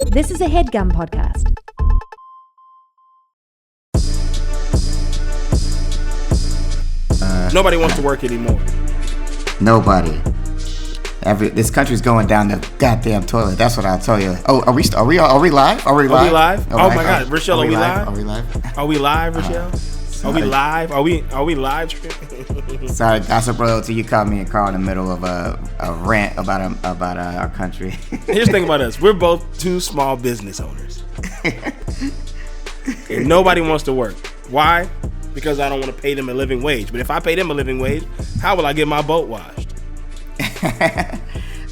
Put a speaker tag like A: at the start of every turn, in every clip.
A: This is a Headgum podcast.
B: Nobody wants to work anymore.
C: Nobody. This country's going down the goddamn toilet. That's what I'll tell you. Oh, are we live?
B: Are we live?
C: All
B: oh
C: right.
B: my God, Rochelle, are we live?
C: Are we live?
B: Are we live, Rochelle? Are we live? Are we live?
C: Sorry, Gossip Royalty. You caught me and Carl in the middle of a rant about our country.
B: Here's the thing about us: we're both two small business owners, and nobody wants to work. Why? Because I don't want to pay them a living wage. But if I pay them a living wage, how will I get my boat washed?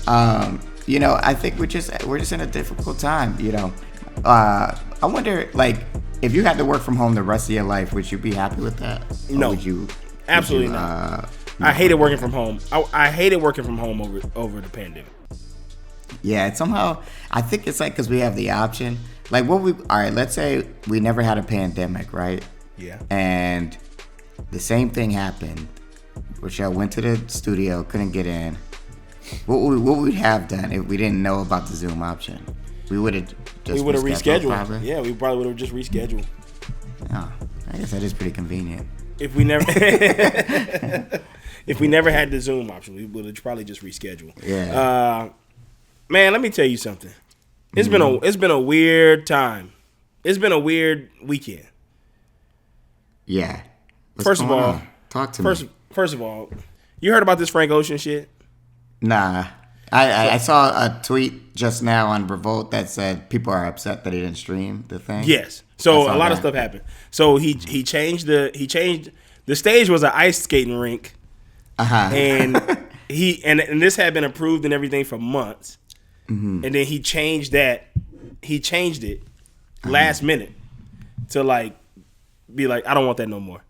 C: I think we're just in a difficult time. I wonder, like, if you had to work from home the rest of your life, would you be happy with that?
B: No, absolutely
C: not.
B: I hated working from home. I hated working from home over the pandemic.
C: Yeah, it's somehow, I think it's like because we have the option. Like, all right, let's say we never had a pandemic, right?
B: Yeah.
C: And the same thing happened. Rochelle went to the studio, couldn't get in. What would we have done if we didn't know about the Zoom option? We would have just
B: rescheduled.
C: Probably.
B: Yeah, we probably would have just rescheduled.
C: Oh, I guess that is pretty convenient.
B: If we never had the Zoom option, we would have probably just rescheduled.
C: Yeah.
B: Man, let me tell you something. It's been a weird time. It's been a weird weekend.
C: Yeah.
B: First of all,
C: talk to me.
B: First of all, you heard about this Frank Ocean shit?
C: Nah. I saw a tweet just now on Revolt that said people are upset that he didn't stream the thing.
B: Yes. So a lot of stuff happened. So he changed the stage was an ice skating rink.
C: Uh-huh.
B: And and this had been approved and everything for months. Mm-hmm. And then he changed it last minute to be like, I don't want that no more.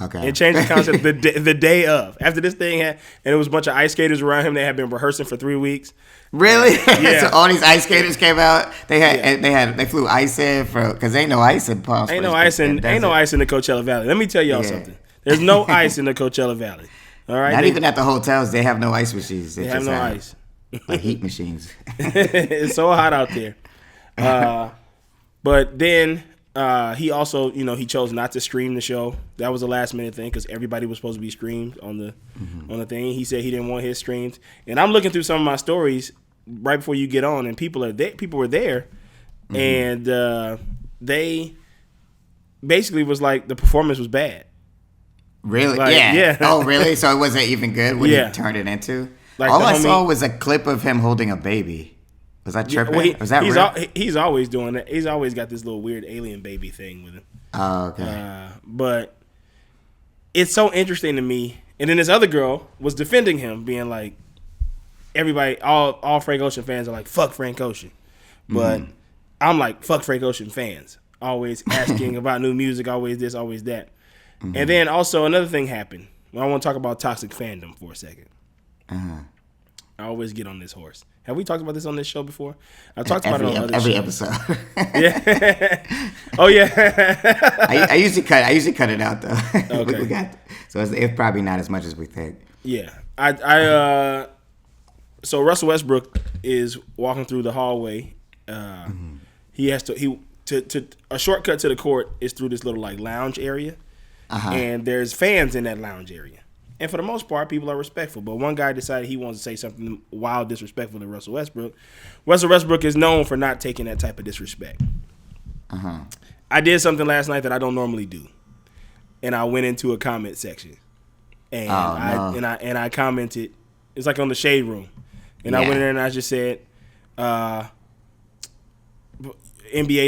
C: Okay.
B: And changed the concept the day of. After this thing and it was a bunch of ice skaters around him. They had been rehearsing for 3 weeks.
C: Really?
B: Yeah.
C: So all these ice skaters came out. They flew ice in because ain't no ice in Palm Springs.
B: Ain't no ice in the Coachella Valley. Let me tell y'all something. There's no ice in the Coachella Valley. All right.
C: Not even at the hotels. They have no ice machines.
B: They have no ice.
C: Like heat machines.
B: It's so hot out there. But then he also, he chose not to stream the show. That was a last minute thing because everybody was supposed to be streamed on the thing. He said he didn't want his streams. And I'm looking through some of my stories right before you get on, and people were there, and they basically was like the performance was bad.
C: Really? Yeah. Oh, really? So it wasn't even good what he turned it into? All I saw was a clip of him holding a baby. Was that tripping? Was that real?
B: He's always doing that. He's always got this little weird alien baby thing with him.
C: Oh, okay.
B: But it's so interesting to me. And then this other girl was defending him, being like, everybody, all Frank Ocean fans are like, fuck Frank Ocean. But I'm like, fuck Frank Ocean fans. Always asking about new music, always this, always that. Mm-hmm. And then also another thing happened. I want to talk about toxic fandom for a second.
C: Uh-huh.
B: I always get on this horse. Have we talked about this on this show before? I've talked about it on other
C: every
B: shows.
C: episode.
B: Yeah. Oh yeah.
C: I usually cut it out though.
B: Okay.
C: So it's probably not as much as we think.
B: Yeah. So Russell Westbrook is walking through the hallway. He has to a shortcut to the court is through this little lounge area. Uh-huh. And there's fans in that lounge area. And for the most part, people are respectful. But one guy decided he wants to say something wild, disrespectful to Russell Westbrook. Russell Westbrook is known for not taking that type of disrespect.
C: Uh-huh.
B: I did something last night that I don't normally do. And I went into a comment section. And I commented. It's like on the Shade Room. And I went in there and I just said, NBA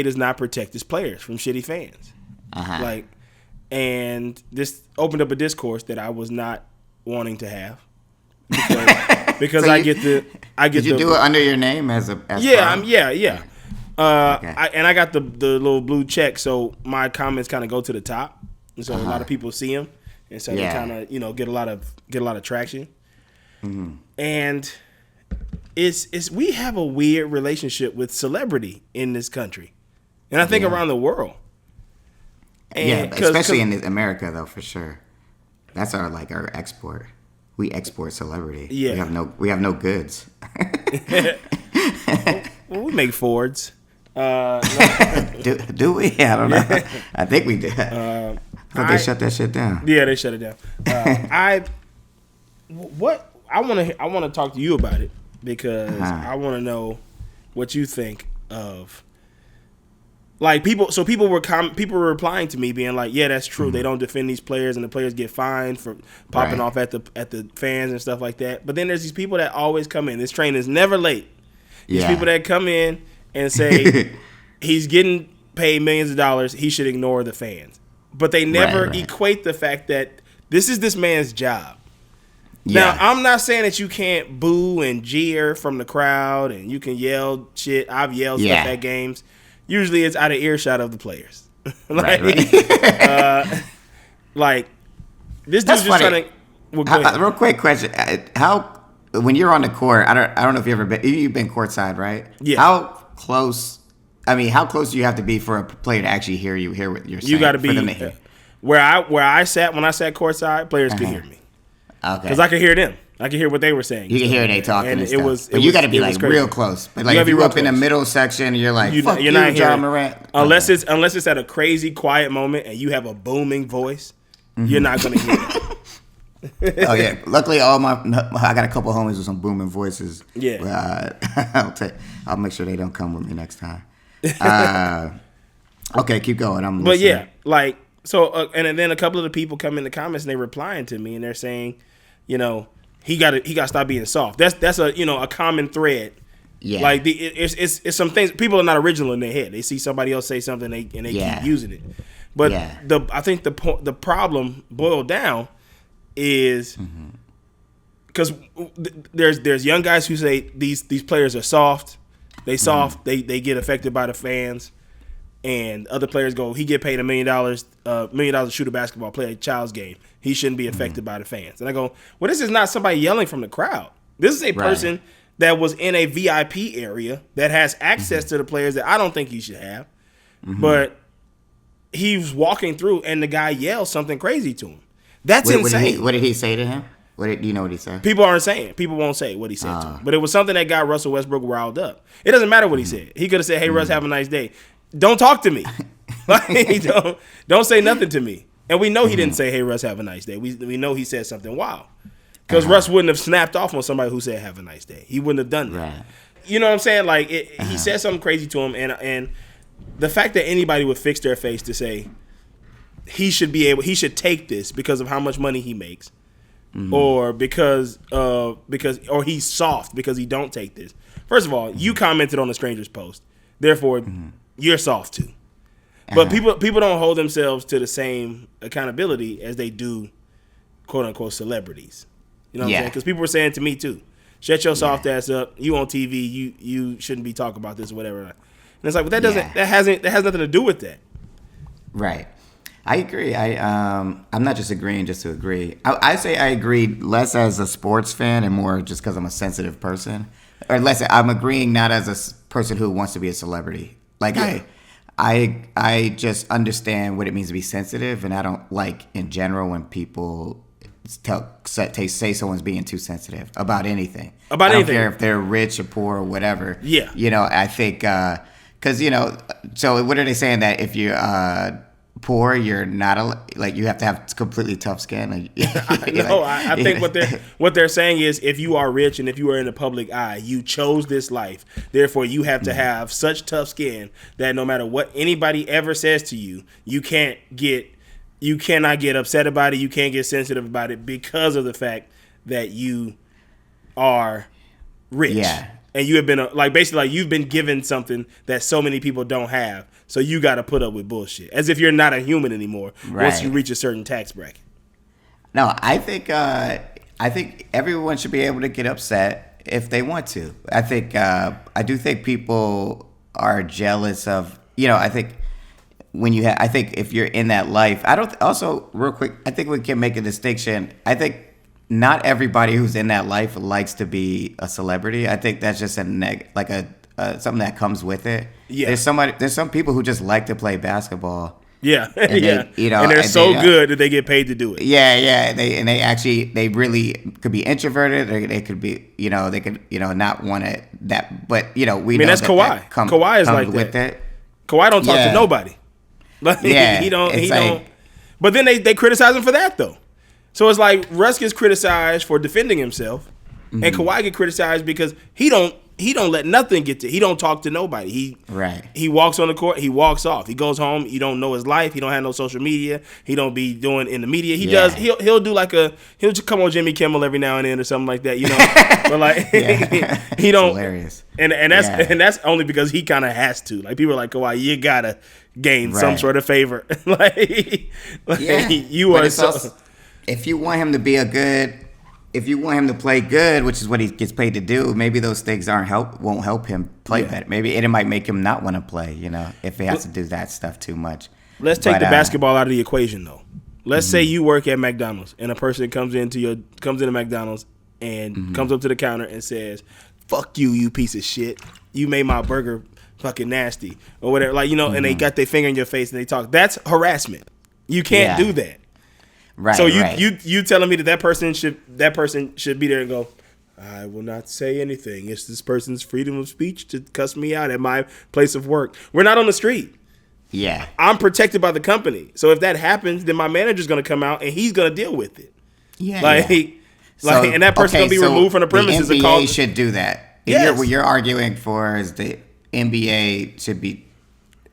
B: does not protect its players from shitty fans.
C: Uh-huh.
B: And this opened up a discourse that I was not wanting to have because so Did
C: you do it under your name as
B: yeah.
C: Okay.
B: I got the little blue check, so my comments kind of go to the top, and so a lot of people see them, and so they kind of get a lot of traction. Mm-hmm. And it's we have a weird relationship with celebrity in this country, and I think around the world. And
C: especially in America though, for sure. That's our export. We export celebrity.
B: Yeah.
C: We have no goods.
B: Well, we make Fords. No.
C: do we? I don't know. I think we did. I thought they shut that shit down.
B: Yeah, they shut it down. I want to talk to you about it because I want to know what you think of. Like people were replying to me being like, yeah, that's true. They don't defend these players, and the players get fined for popping off at the fans and stuff like that. But then there's these people that always come in. This train is never late. These people that come in and say he's getting paid millions of dollars, he should ignore the fans. But they never equate the fact that this is this man's job. Yeah. Now, I'm not saying that you can't boo and jeer from the crowd and you can yell shit. I've yelled stuff at games. Usually it's out of earshot of the players. Like this dude's just trying to. Well,
C: real quick question: how when you're on the court? I don't know if you've been courtside, right? Yeah. How close? I mean, how close do you have to be for a player to actually hear what you're saying?
B: You got to be where I sat when I sat courtside. Players could hear me. Okay. Because I could hear them. I could hear what they were saying.
C: You can hear they talking and stuff. But you got to be like real close. But like if you're up in the middle section, you're like, fuck you, John Morant.
B: Unless it's at a crazy quiet moment and you have a booming voice, you're not going to hear it.
C: Oh yeah. Luckily, I got a couple homies with some booming voices.
B: Yeah.
C: I'll make sure they don't come with me next time. Okay, keep going. I'm listening.
B: But yeah, like so, and then a couple of the people come in the comments and they replying to me and they're saying, you know, he got to stop being soft. That's a common thread. Yeah. Like it's some things people are not original in their head. They see somebody else say something and they keep using it. But I think the problem boiled down is because there's young guys who say these players are soft. They soft. They get affected by the fans. And other players go, he get paid $1 million to shoot a basketball, play a child's game. He shouldn't be affected by the fans. And I go, well, this is not somebody yelling from the crowd. This is a person that was in a VIP area that has access to the players that I don't think he should have. But he's walking through and the guy yells something crazy to him. That's insane.
C: What did he say to him? Do you know what he said?
B: People aren't saying. People won't say what he said to him. But it was something that got Russell Westbrook riled up. It doesn't matter what he said. He could have said, hey, Russ, have a nice day. Don't talk to me. Like, don't say nothing to me. And we know he didn't say, hey, Russ, have a nice day. We know he said something wild. Because Russ wouldn't have snapped off on somebody who said, have a nice day. He wouldn't have done that. Right. You know what I'm saying? Like, he said something crazy to him. And the fact that anybody would fix their face to say he should take this because of how much money he makes. Or because he's soft because he don't take this. First of all, you commented on a stranger's post. Therefore, you're soft too. But people don't hold themselves to the same accountability as they do, quote unquote, celebrities. You know what I'm saying? Because people were saying to me too, shut your soft ass up. You on TV, you shouldn't be talking about this or whatever. And it's like, but that has nothing to do with that.
C: Right. I agree. I'm not just agreeing just to agree. I say I agree less as a sports fan and more just because I'm a sensitive person. Or less, I'm agreeing not as a person who wants to be a celebrity. Like I just understand what it means to be sensitive, and I don't like in general when people say someone's being too sensitive about anything. I don't care if they're rich or poor or whatever. Yeah. You know, I think because so what are they saying that if you're poor, you're not you have to have completely tough skin.
B: I think what they're saying is if you are rich and if you are in the public eye, you chose this life. Therefore, you have to have such tough skin that no matter what anybody ever says to you, you cannot get upset about it. You can't get sensitive about it because of the fact that you are rich. Yeah. And you have been you've been given something that so many people don't have. So you got to put up with bullshit as if you're not a human anymore once you reach a certain tax bracket.
C: No, I think everyone should be able to get upset if they want to. I do think people are jealous of, I think I think if you're in that life, real quick, I think we can make a distinction. I think not everybody who's in that life likes to be a celebrity. I think that's just something that comes with it. Yeah. There's some people who just like to play basketball
B: Yeah,
C: And
B: yeah.
C: they, you know,
B: and they're
C: and
B: so
C: they,
B: good that they get paid to do it.
C: Yeah. They really could be introverted. Or they could be, they could, not want to that. But we
B: I mean,
C: know
B: that's
C: that
B: Kawhi. Kawhi is like
C: with
B: that.
C: it.
B: Kawhi don't talk to
C: Yeah.
B: nobody. Like,
C: Yeah,
B: he don't.
C: it's
B: He
C: like-
B: don't. But then they criticize him for that though. So it's like Russ gets criticized for defending himself, and Kawhi get criticized because he don't let nothing get to. He don't talk to nobody. He walks on the court. He walks off. He goes home. You don't know his life. He don't have no social media. He don't be doing in the media. He does. He'll do he'll just come on Jimmy Kimmel every now and then or something like that. But like he don't.
C: Hilarious.
B: And that's only because he kind of has to. Like people are like, Kawhi, you gotta gain some sort of favor. You
C: but
B: are
C: it's
B: so.
C: also, if you want him to be if you want him to play good, which is what he gets paid to do, maybe those things won't help him play better. Maybe it might make him not want to play. If he has to do that stuff too much.
B: Let's take the basketball out of the equation, though. Let's say you work at McDonald's and a person comes into McDonald's and comes up to the counter and says, "Fuck you, you piece of shit. You made my burger fucking nasty," or whatever. And they got their finger in your face and they talk. That's harassment. You can't do that.
C: Right.
B: So you telling me that person should be there and go, "I will not say anything. It's this person's freedom of speech to cuss me out at my place of work." We're not on the street.
C: Yeah.
B: I'm protected by the company. So if that happens, then my manager's going to come out and he's going to deal with it.
C: Yeah.
B: And that person's going to be removed from the premises.
C: The NBA should do that.
B: Yes.
C: What you're arguing for is the NBA should be,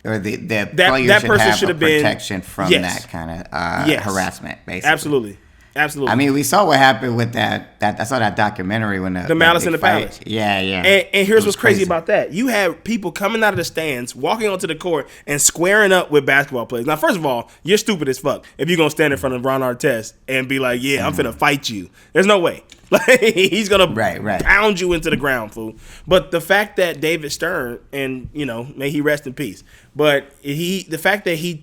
C: or the player should have protection from that kind of harassment, basically. Absolutely. I mean, we saw what happened with that. I saw that documentary when the
B: Malice in the Palace.
C: Yeah.
B: And here's what's crazy about that. You have people coming out of the stands, walking onto the court, and squaring up with basketball players. Now, first of all, you're stupid as fuck if you're going to stand in front of Ron Artest and be like, "Yeah, I'm finna fight you." There's no way. He's going to pound you into the ground, fool. But the fact that David Stern, and, may he rest in peace, but the fact that he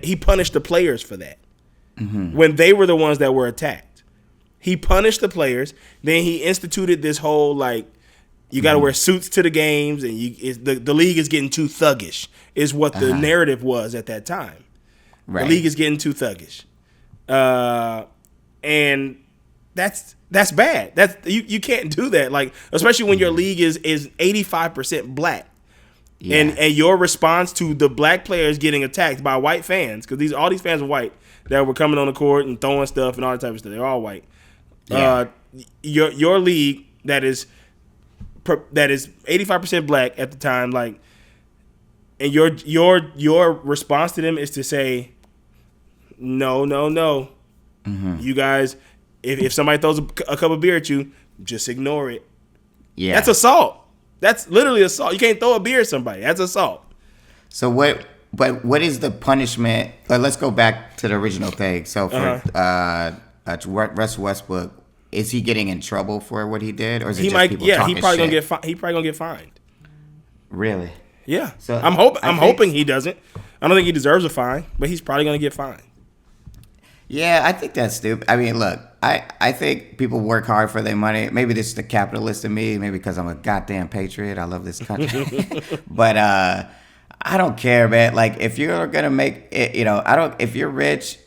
B: he punished the players for that when they were the ones that were attacked. He punished the players. Then he instituted this whole you got to wear suits to the games, and the league is getting too thuggish. Is what the narrative was at that time. Right. The league is getting too thuggish, and that's bad. That's you can't do that. Especially when your league is 85% black. Yeah. And your response to the black players getting attacked by white fans, because all these fans are white that were coming on the court and throwing stuff and all that type of stuff. They're all white. Yeah. Your league that is 85% black at the time, and your response to them is to say, no. Mm-hmm. You guys, if somebody throws a cup of beer at you, just ignore it. Yeah, that's assault. That's literally assault. You can't throw a beer at somebody. That's assault.
C: So what is the punishment? Let's go back to the original thing. So for Russell Westbrook, is he getting in trouble for what he did, or is it just people talking shit?
B: He probably gonna get fined.
C: Really?
B: Yeah. So I'm hoping he doesn't. I don't think he deserves a fine, but he's probably gonna get fined.
C: Yeah, I think that's stupid. I mean, look, I think people work hard for their money. Maybe this is the capitalist in me. Maybe because I'm a goddamn patriot. I love this country. But I don't care, man. If you're gonna make it, if you're rich,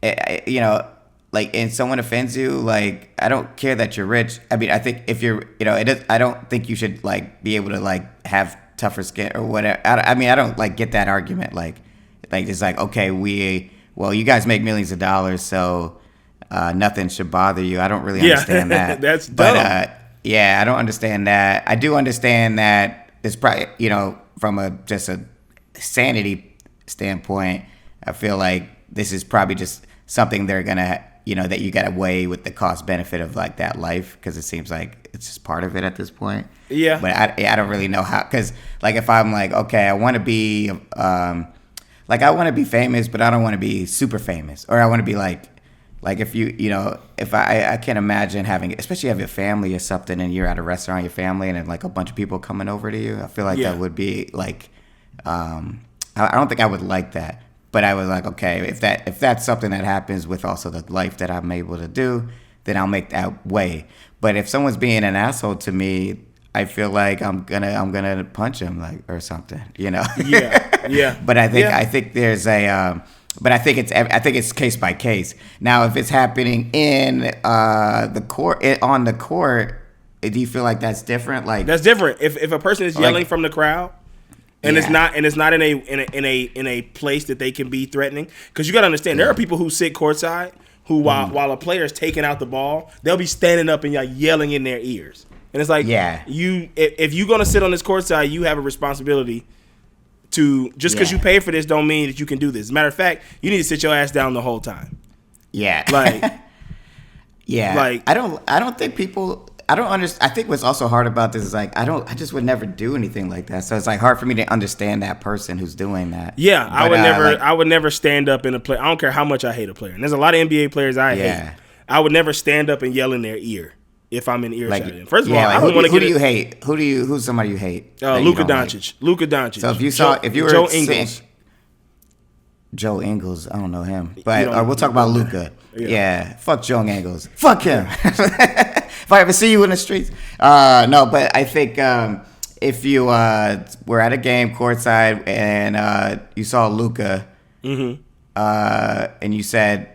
C: and someone offends you, I don't care that you're rich. I mean, I think if you're, I don't think you should be able to have tougher skin or whatever. I mean, I don't get that argument. It's okay, well, you guys make millions of dollars, so nothing should bother you. I don't really understand that.
B: That's dumb.
C: But I don't understand that. I do understand that it's probably, from just a sanity standpoint, I feel like this is probably just something they're gonna, that you gotta weigh with the cost benefit of that life, because it seems like it's just part of it at this point.
B: Yeah.
C: But I don't really know how, because if I'm okay, I want to be I want to be famous, but I don't want to be super famous. Or I want to be if if I can't imagine having, especially have a family or something, and you're at a restaurant, your family, and then a bunch of people coming over to you. I feel that would be I don't think I would like that. But I was okay, if that's something that happens with also the life that I'm able to do, then I'll make that way. But if someone's being an asshole to me, I feel like I'm gonna punch him or something,
B: Yeah. Yeah.
C: But I think there's a. But I think it's case by case. Now, if it's happening in the court on the court, do you feel like that's different? Like
B: that's different. If a person is yelling from the crowd, and it's not in a place that they can be threatening, because you got to understand there are people who sit courtside who while a player is taking out the ball, they'll be standing up and yelling in their ears, and it's like if you're gonna sit on this courtside, you have a responsibility. To just because you pay for this don't mean that you can do this. As a matter of fact, you need to sit your ass down the whole time.
C: Yeah.
B: Like
C: like I don't think people I don't understand. I think what's also hard about this is like I just would never do anything like that. So it's like hard for me to understand that person who's doing that.
B: Yeah, but, I would never stand up in a play. I don't care how much I hate a player. And there's a lot of NBA players I hate. I would never stand up and yell in their ear if I'm in earshot. Like, first of all, I don't want to get.
C: Who do you hate? Who's somebody you hate?
B: Luka Doncic. Luka Doncic.
C: So if you were
B: Joe Ingles.
C: Joe Ingles, I don't know him, but we'll talk about Luka. Yeah, fuck Joe Ingles. Fuck him. If I ever see you in the streets, no. But I think if you were at a game courtside and you saw Luka, and you said.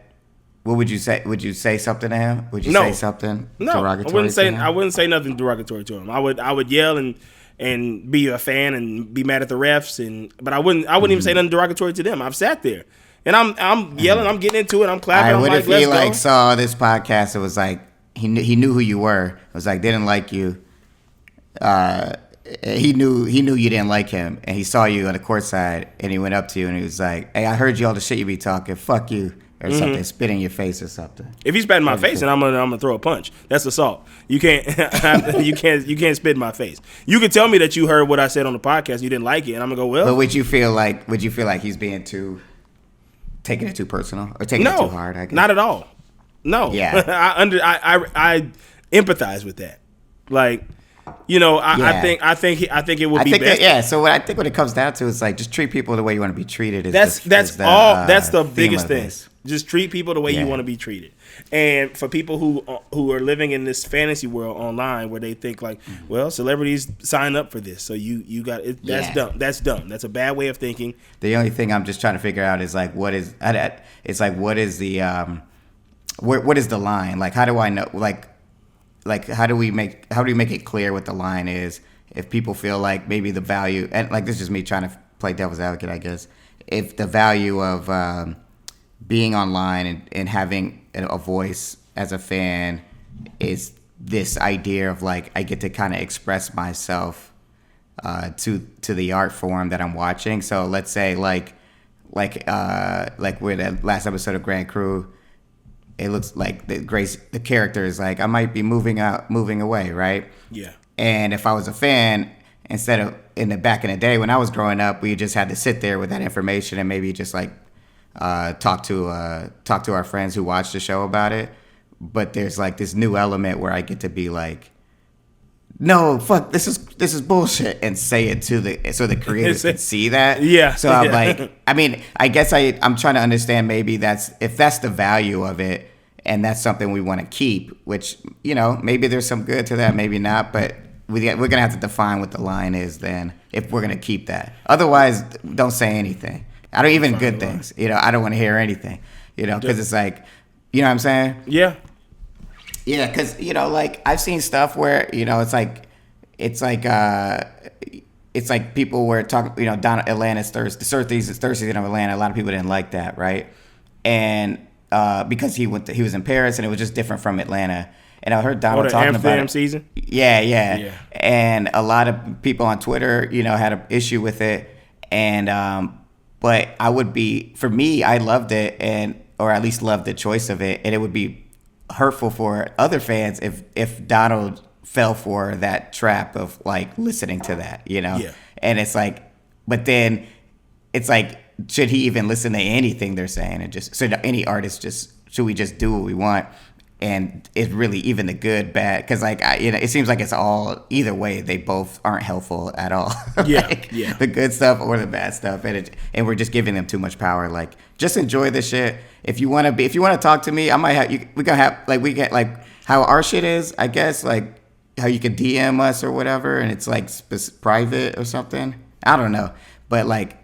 C: What would you say? Would you say something to him? Would you say something derogatory to him?
B: I wouldn't say nothing derogatory to him. I would yell and be a fan and be mad at the refs but I wouldn't even say nothing derogatory to them. I've sat there and I'm yelling, I'm getting into it, I'm clapping.
C: What if he saw this podcast? It was like he knew who you were. It was like they didn't like you. He knew you didn't like him, and he saw you on the courtside, and he went up to you and he was like, "Hey, I heard you all the shit you be talking. Fuck you." Or something, spit in your face or something. If
B: he spat in my face, then I'm gonna throw a punch. That's assault. You can't you can't spit in my face. You can tell me that you heard what I said on the podcast, you didn't like it, and I'm gonna go, well.
C: But would you feel like he's being taking it too personal or taking it too hard? I guess.
B: Not at all. No.
C: Yeah.
B: I empathize with that. Like, I think it would be best.
C: So what it comes down to is like just treat people the way you want to be treated.
B: That's the biggest thing. Just treat people the way you want to be treated. And for people who are living in this fantasy world online where they think like, well, celebrities sign up for this, so you got it. That's dumb. That's dumb. That's a bad way of thinking.
C: The only thing I'm just trying to figure out is like what is the what is the line? Like how do I know like how do we make it clear what the line is if people feel like maybe the value, and like this is just me trying to play devil's advocate, I guess, if the value of being online and having a voice as a fan is this idea of like I get to kind of express myself to the art form that I'm watching. So let's say like with the last episode of Grand Crew, it looks like the character is like I might be moving away, right?
B: Yeah. And
C: if I was a fan, instead of back in the day when I was growing up, we just had to sit there with that information and maybe just like talk to our friends who watch the show about it. But there's like this new element where I get to be like, no, fuck, this is bullshit, and say it so the creators can see that.
B: Yeah.
C: So I'm like, I mean, I guess I'm trying to understand maybe if that's the value of it, and that's something we want to keep. Which maybe there's some good to that, maybe not, but we're gonna have to define what the line is then if we're gonna keep that. Otherwise, don't say anything. I don't even good things. I don't want to hear anything. Because it's like, you know what I'm saying?
B: Yeah.
C: Yeah, because like I've seen stuff where it's like people were talking. Down Atlanta's Thursdays in Atlanta. A lot of people didn't like that, right? And because he was in Paris and it was just different from Atlanta. And I heard Donald talking about it.
B: season.
C: Yeah. And a lot of people on Twitter, had an issue with it. And but for me, I loved it, or at least loved the choice of it, and it would be hurtful for other fans if Donald fell for that trap of like listening to that,
B: Yeah.
C: And it's like, but then it's like, should he even listen to anything they're saying? And just any artist should we just do what we want? And it's really even the good, bad, because like it seems like it's all either way. They both aren't helpful at all.
B: Yeah,
C: yeah. The good stuff or the bad stuff, and we're just giving them too much power. Like, just enjoy the shit. If you want to talk to me, I might have you. We gonna have like we get like how our shit is. I guess like how you could DM us or whatever, and it's like private or something. I don't know, but like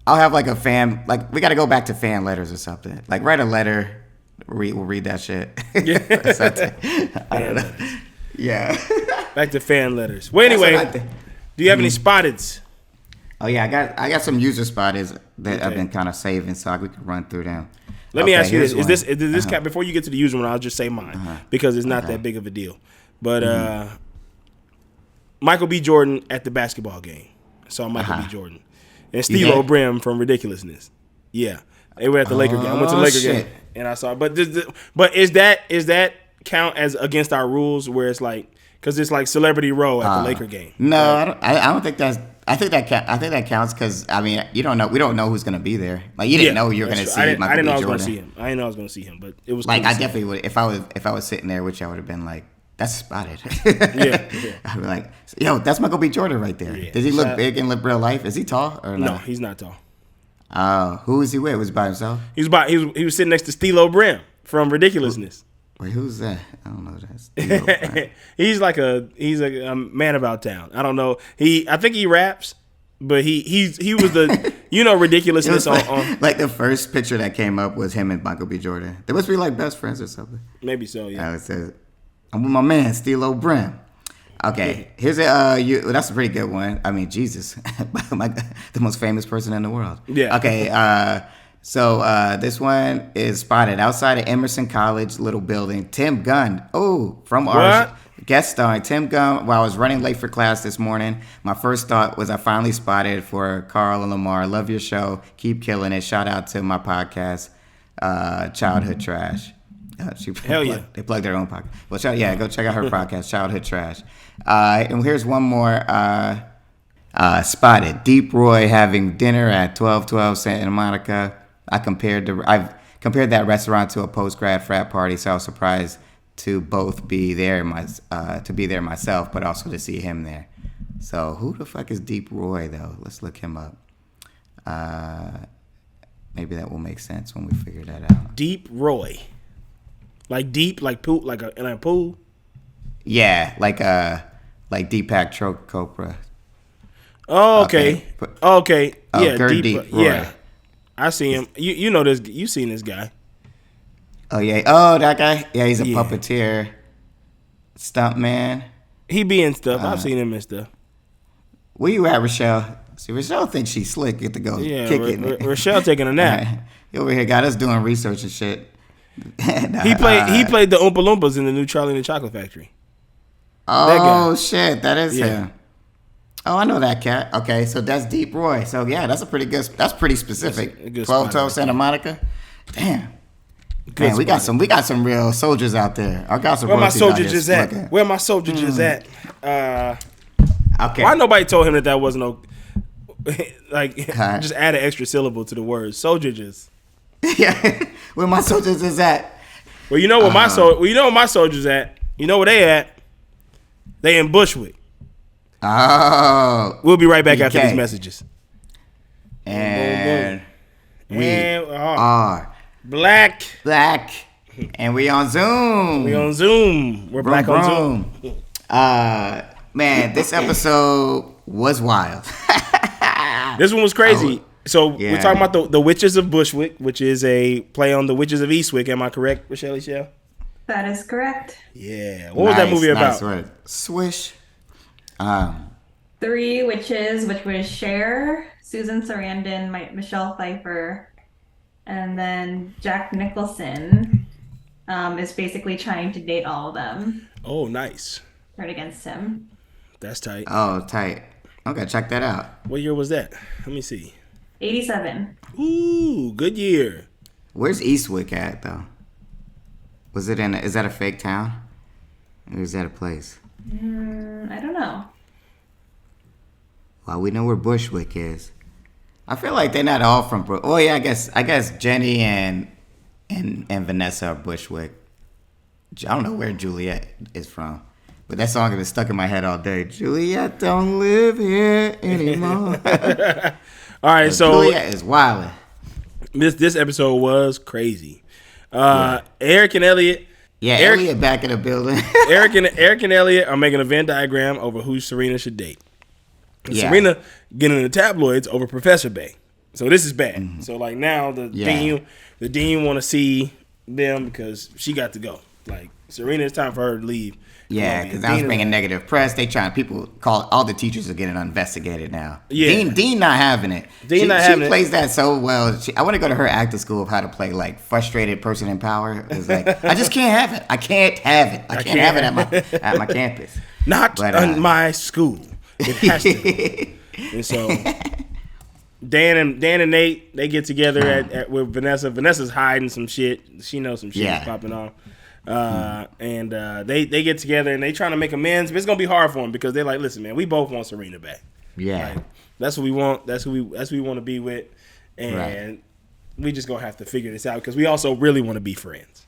C: I'll have like a fan. Like we got to go back to fan letters or something. Like write a letter. We'll read that shit.
B: Yeah.
C: I don't know. Yeah.
B: Back to fan letters. Well, anyway, do you have any spotteds?
C: Oh yeah, I got some user spotteds that I've been kind of saving, so we can run through them.
B: Let me ask you this: Is this before you get to the user one? I'll just say mine because it's not that big of a deal. But Michael B. Jordan at the basketball game. I saw Michael B. Jordan and Steve Brim from Ridiculousness. Yeah, they were at the Laker game. I went to the Laker game and I saw. But is that count as against our rules where it's like because it's like celebrity row at the Laker game?
C: No, I don't think that's. I think that counts because I mean we don't know who's gonna be there. Like you didn't know you were gonna see Michael B. Jordan.
B: I didn't know I was gonna see him. I didn't know I was gonna see him, but it was
C: like
B: cool
C: I definitely would if I was sitting there, which I would have been like, that's spotted.
B: Yeah.
C: I'd be like, yo, that's Michael B. Jordan right there. Yeah. Does he look big in real life? Is he tall or
B: no? No, he's not tall.
C: Who was he with? Was he by himself?
B: He was sitting next to Steve Brim from Ridiculousness.
C: Wait, who's that? I don't know that.
B: He's a man about town. I don't know. I think he raps. But he was the Ridiculousness on
C: like the first picture that came up was him and Michael B. Jordan. They must be like best friends or something.
B: Maybe so, yeah.
C: It says, I'm with my man, Steve Brim. Okay, here's that's a pretty good one. I mean, Jesus, the most famous person in the world.
B: Yeah.
C: Okay, so this one is spotted outside of Emerson College, little building. Tim Gunn, from ours. Guest starring Tim Gunn. While I was running late for class this morning, my first thought was I finally spotted for Carl and Lamar. Love your show. Keep killing it. Shout out to my podcast, Childhood Trash.
B: Hell yeah.
C: They plug their own podcast. Well, go check out her podcast, Childhood Trash. And here's one more. Spotted. Deep Roy having dinner at 1212 Santa Monica. I've compared that restaurant to a post-grad frat party, so I was surprised to both be there myself, but also to see him there. So who the fuck is Deep Roy though? Let's look him up. Maybe that will make sense when we figure that out.
B: Deep Roy, like deep, like pool, like in a pool.
C: Yeah, like Deepak Chopra.
B: Oh, okay. Okay. Yeah,
C: Deep Roy.
B: Yeah, I see him. You know this. You seen this guy?
C: Oh yeah. Oh, that guy. Yeah, he's a puppeteer, stunt man.
B: He be in stuff. I've seen him in stuff.
C: Where you at, Rochelle? See, Rochelle thinks she's slick. Get to go kick it.
B: Rochelle taking a nap.
C: He over here got us doing research and shit.
B: He played the Oompa Loompas in the new Charlie and the Chocolate Factory.
C: Oh shit, that is him. Oh, I know that cat. Okay, so that's Deep Roy. So yeah, that's pretty specific. 1212 Santa Monica. Damn. Man, we got some real soldiers out there. I got some.
B: Where my soldiers at? Where my soldiers at?
C: Okay.
B: Why nobody told him that wasn't no just add an extra syllable to the word soldiers.
C: Yeah. Where my soldiers is at?
B: Well, you know where my soldiers at. You know where they at? They in Bushwick.
C: Oh.
B: We'll be right back after these messages.
C: And we are
B: Black.
C: And we on Zoom.
B: We're black on Zoom.
C: Man, this episode was wild.
B: This one was crazy. We're talking about the Witches of Bushwick, which is a play on the Witches of Eastwick. Am I correct, Rochelle?
D: That is correct.
B: Yeah. What was that movie about?
C: Word. Swish.
D: 3 witches, which was Cher, Susan Sarandon, Michelle Pfeiffer, and then Jack Nicholson is basically trying to date all of them.
B: Oh, nice.
D: Right against him.
B: That's tight.
C: Oh, tight. Okay, check that out.
B: What year was that? Let me see.
D: 87.
B: Ooh, good year.
C: Where's Eastwick at, though? Is that a fake town? Or is that a place?
D: I don't know.
C: Well, we know where Bushwick is. I feel like they're not all from. Oh yeah, I guess Jenny and Vanessa are Bushwick. I don't know where Juliet is from, but that song has been stuck in my head all day. Juliet don't live here anymore.
B: All right, so
C: Juliet is wildin'.
B: This episode was crazy. Eric and Elliot.
C: Yeah, Elliot back in the building.
B: Eric and Elliot are making a Venn diagram over who Serena should date. Yeah. Serena getting in the tabloids over Professor Bay. So this is bad. So like now the dean want to see them because she got to go. Like Serena, it's time for her to leave.
C: Yeah, because I was bringing negative press. They trying people call all the teachers are getting investigated now.
B: Yeah,
C: Dean not having it. She plays that so well. I want to go to her acting school of how to play like frustrated person in power. It's like I just can't have it. I can't have it. I can't have it at my campus.
B: Not on my school. It has to. And so Dan and Nate, they get together with Vanessa. Vanessa's hiding some shit. She knows some shit is popping off. And they get together and they trying to make amends, but it's gonna be hard for them because they're like, listen, man, we both want Serena back.
C: Yeah,
B: like, that's what we want. That's who we want to be with, and we just gonna have to figure this out because we also really want to be friends.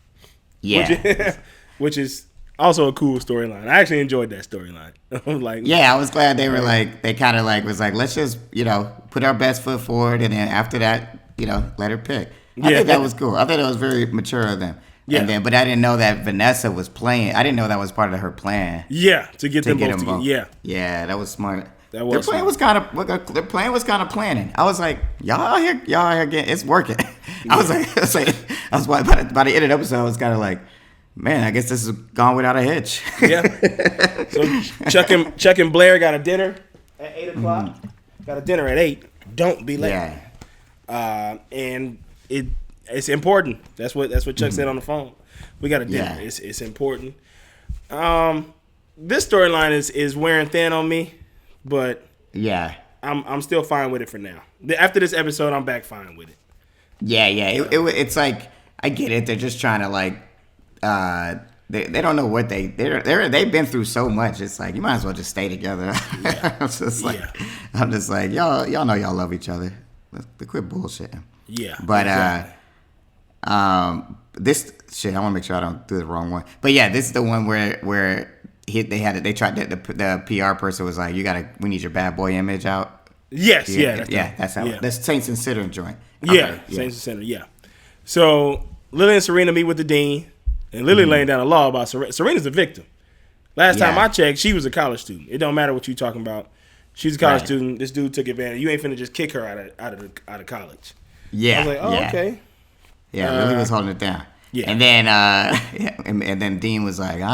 C: Yeah,
B: which is also a cool storyline. I actually enjoyed that storyline.
C: I was glad they were like, they kind of like was like, let's just put our best foot forward, and then after that, let her pick. I think that was cool. I thought it was very mature of them. Yeah. But I didn't know that Vanessa was playing. I didn't know that was part of her plan.
B: Yeah, to get them both together. Yeah.
C: Yeah, that was smart.
B: Their plan
C: was kind of planning. I was like, y'all out here getting, it's working. I was by the end of the episode, I was kind of like, man, I guess this has gone without a hitch.
B: Yeah. So Chuck and Blair got a dinner at 8:00. Got a dinner at 8. Don't be late.
C: Yeah.
B: And it's important. That's what Chuck said on the phone. We got a dinner. Yeah. It's important. This storyline is wearing thin on me, but I'm still fine with it for now. After this episode, I'm back fine with it.
C: Yeah. It's like I get it. They're just trying to like. They don't know what they've been through so much. It's like you might as well just stay together. Yeah. I'm just like y'all know y'all love each other. Let's quit bullshitting.
B: Yeah,
C: but this shit, I want to make sure I don't do the wrong one. But yeah, this is the one where they tried the PR person was like, we need your bad boy image out.
B: Yes,
C: that's how that's Saints and Sinner joint.
B: Okay, Saints and Sinner. Yeah. So Lily and Serena meet with the dean. And Lily laying down a law about Serena's a victim. Last time I checked, she was a college student. It don't matter what you talking about. She's a college student. This dude took advantage. You ain't finna just kick her out of college.
C: Yeah.
B: I was like, okay.
C: Yeah, Lily was holding it down. Yeah. And then and then Dean was like, all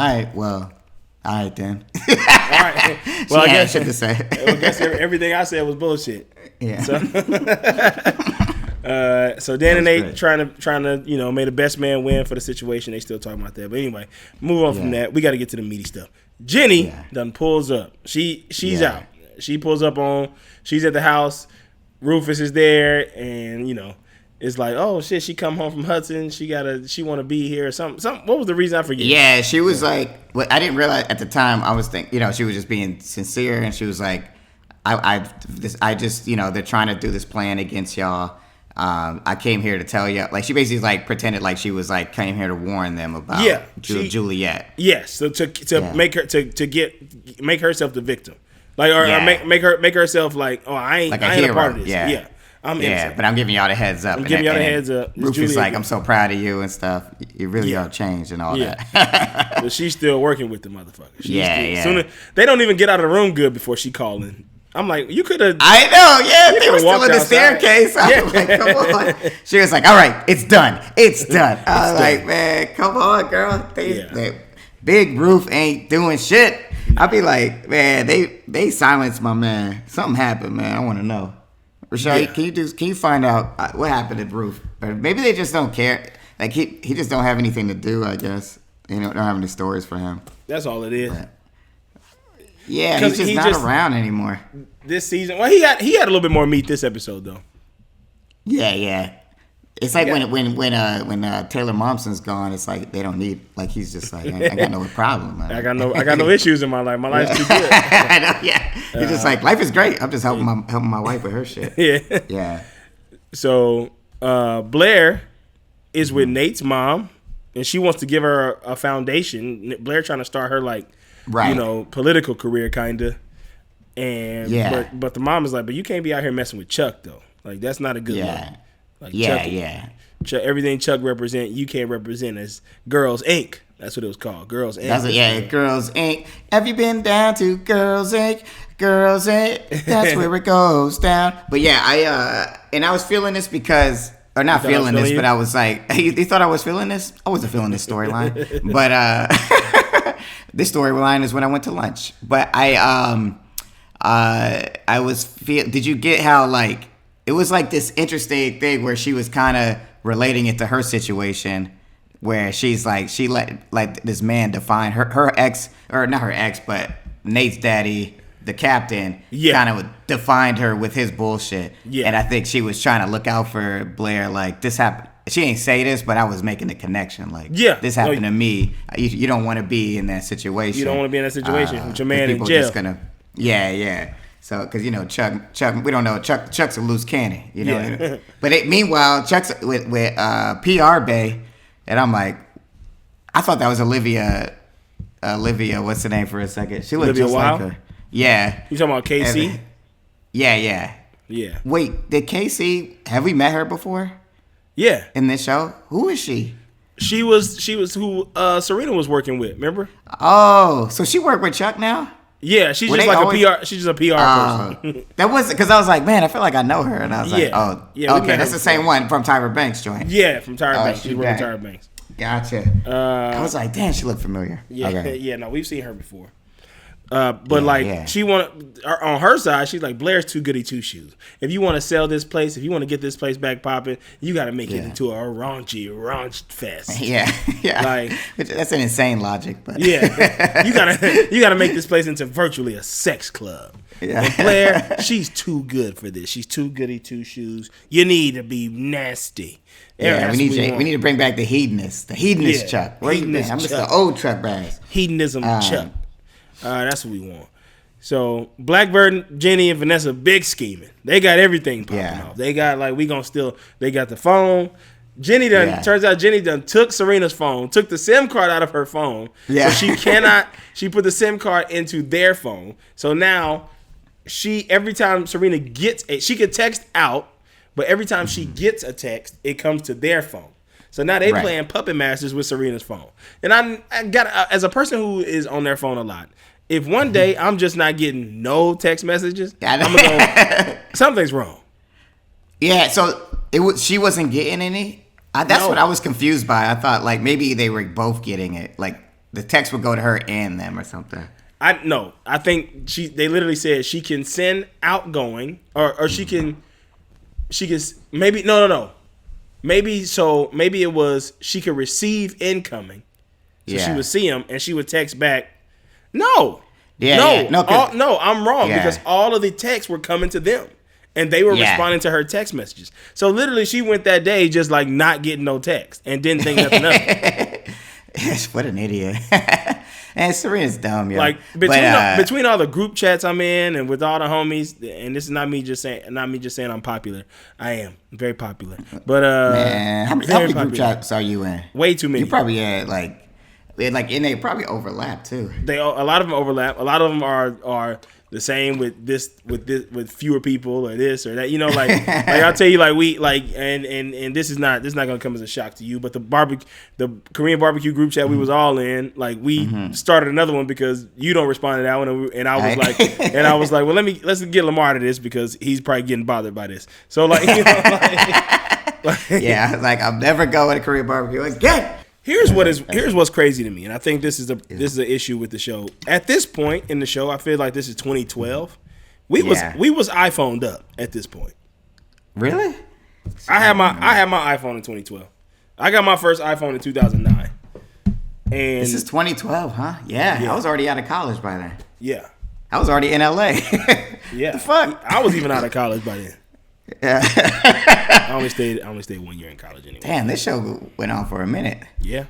C: right then. All
B: right. Well, I guess
C: shit to say.
B: I guess everything I said was bullshit.
C: Yeah.
B: So Dan and Nate trying to may the best man win for the situation. They still talking about that, but anyway, move on from that. We got to get to the meaty stuff. Jenny done pulls up. She's out. She pulls up on. She's at the house. Rufus is there, and it's like, oh shit. She come home from Hudson. She want to be here. Or something. What was the reason? I forget.
C: Yeah, she was like. Well, I didn't realize at the time. I was thinking, she was just being sincere, and she was like, I just they're trying to do this plan against y'all. I came here to tell you, like she basically like pretended like she was like came here to warn them about Juliet.
B: Yes, so to make her make herself the victim, like or make herself like I ain't a part of this. Yeah, I'm innocent.
C: But I'm giving y'all the heads up.
B: I'm giving y'all the heads up.
C: Rufus like I'm so proud of you and stuff. You really are changed and all that.
B: But she's still working with the motherfucker. They don't even get out of the room good before she calling. I'm like, you could have.
C: I know, yeah. They were still in the staircase. I was like, come on. She was like, all right, it's done. It's done. I was like, man, come on, girl. They Big Roof ain't doing shit. I'd be like, man, they silenced my man. Something happened, man. I want to know. Rashad, can you find out what happened at Roof? Or maybe they just don't care. Like he just don't have anything to do, I guess. Don't have any stories for him.
B: That's all it is.
C: But, yeah, he's just not around anymore.
B: This season, well, he had a little bit more meat this episode though.
C: Yeah. It's like when Taylor Momsen's gone, it's like they don't need, like he's just like I got no problem. Man.
B: I got no issues in my life. My life's too good.
C: I know, yeah. He's just like life is great. I'm just helping my wife with her shit. Yeah.
B: So Blair is with Nate's mom, and she wants to give her a foundation. Blair trying to start her political career kinda. And but the mom is like, but you can't be out here messing with Chuck though. Like that's not a good look. Like, everything Chuck represent, you can't represent as Girls Inc. That's what it was called, Girls Inc.
C: Girls Inc. Have you been down to Girls Inc? Girls Inc. That's where it goes down. But yeah, I was feeling this because, or not feeling this, but I was like, you thought I was feeling this? I wasn't feeling this storyline, but this storyline is when I went to lunch. But I was Did you get how like it was like this interesting thing where she was kind of relating it to her situation, where she's like she let like this man define her ex, or not her ex, but Nate's daddy, the captain, kind of defined her with his bullshit. Yeah. And I think she was trying to look out for Blair. Like, this happened. She ain't say this, but I was making the connection. Like, this happened to me. You don't want to be in that situation.
B: You don't want to be in that situation with your man in jail. Just gonna,
C: So, because, Chuck, we don't know. Chuck's a loose cannon, know. But meanwhile, Chuck's with PR Bay, and I'm like, I thought that was Olivia. What's the name for a second? She looked
B: Olivia
C: just
B: Wilde?
C: like her. Yeah.
B: You talking about KC?
C: Yeah. Wait, did KC, have we met her before?
B: Yeah.
C: In this show? Who is she?
B: She was who Serena was working with, remember?
C: Oh, so she worked with Chuck now?
B: Yeah, she's just like a PR. She's just a PR person.
C: That was because I was like, man, I feel like I know her, and I was like, okay, that's the same one from Tyra Banks joint.
B: Yeah, from Tyra Banks. She's working with Tyra Banks.
C: Gotcha. I was like, damn, she looked familiar.
B: Yeah, okay. No, we've seen her before. She wanted on her side. She's like, Blair's too goody two shoes. If you want to sell this place, if you want to get this place back popping, you got to make it into a raunch fest.
C: Yeah.
B: Like,
C: that's an insane logic, but
B: you gotta make this place into virtually a sex club. Yeah. And Blair, she's too good for this. She's too goody two shoes. You need to be nasty.
C: Yeah, we need to bring back the hedonist Chuck. Where you been? I'm Mr. Old Chuck Bass.
B: Hedonism Chuck. That's what we want. So Blackbird, Jenny, and Vanessa, big scheming. They got everything popping off. They got they got the phone. Turns out Jenny took Serena's phone, took the SIM card out of her phone. Yeah. So she put the SIM card into their phone. So now every time Serena gets she could text out, but every time she gets a text, it comes to their phone. So now they playing puppet masters with Serena's phone. And I got as a person who is on their phone a lot, if one day I'm just not getting no text messages, I'm gonna go, something's wrong.
C: Yeah, so she wasn't getting any. That's what I was confused by. I thought like maybe they were both getting it. Like the text would go to her and them or something.
B: I think they literally said she can send outgoing or she can maybe no. Maybe it was she could receive incoming. So she would see them and she would text back. No. I'm wrong because all of the texts were coming to them and they were responding to her text messages. So literally she went that day just like not getting no text and didn't think nothing of it.
C: What an idiot. And Serena's dumb, yo.
B: Like between all the group chats I'm in and with all the homies, and this is not me just saying I'm popular. I am very popular. But
C: man, how many group chats are you in?
B: Way too many.
C: You probably had and they probably overlap too.
B: A lot of them overlap. A lot of them are the same with fewer people or this or that. Like I'll tell you, like we like and this is not gonna come as a shock to you, but the Korean barbecue group chat we was all in, like we started another one because you don't respond to that one, and I was like, well let's get Lamar out of this because he's probably getting bothered by this. So like,
C: I'm never going to Korean barbecue again.
B: Here's what's crazy to me, and I think this is an issue with the show. At this point in the show, I feel like this is 2012. We was iPhoned up at this point.
C: Really?
B: I had my iPhone in 2012. I got my first iPhone in 2009. And
C: this is 2012, huh? Yeah, I was already out of college by then.
B: Yeah,
C: I was already in LA.
B: Yeah,
C: the fuck.
B: I was even out of college by then. Yeah. I only stayed 1 year in college anyway.
C: Damn, this show went on for a minute.
B: Yeah.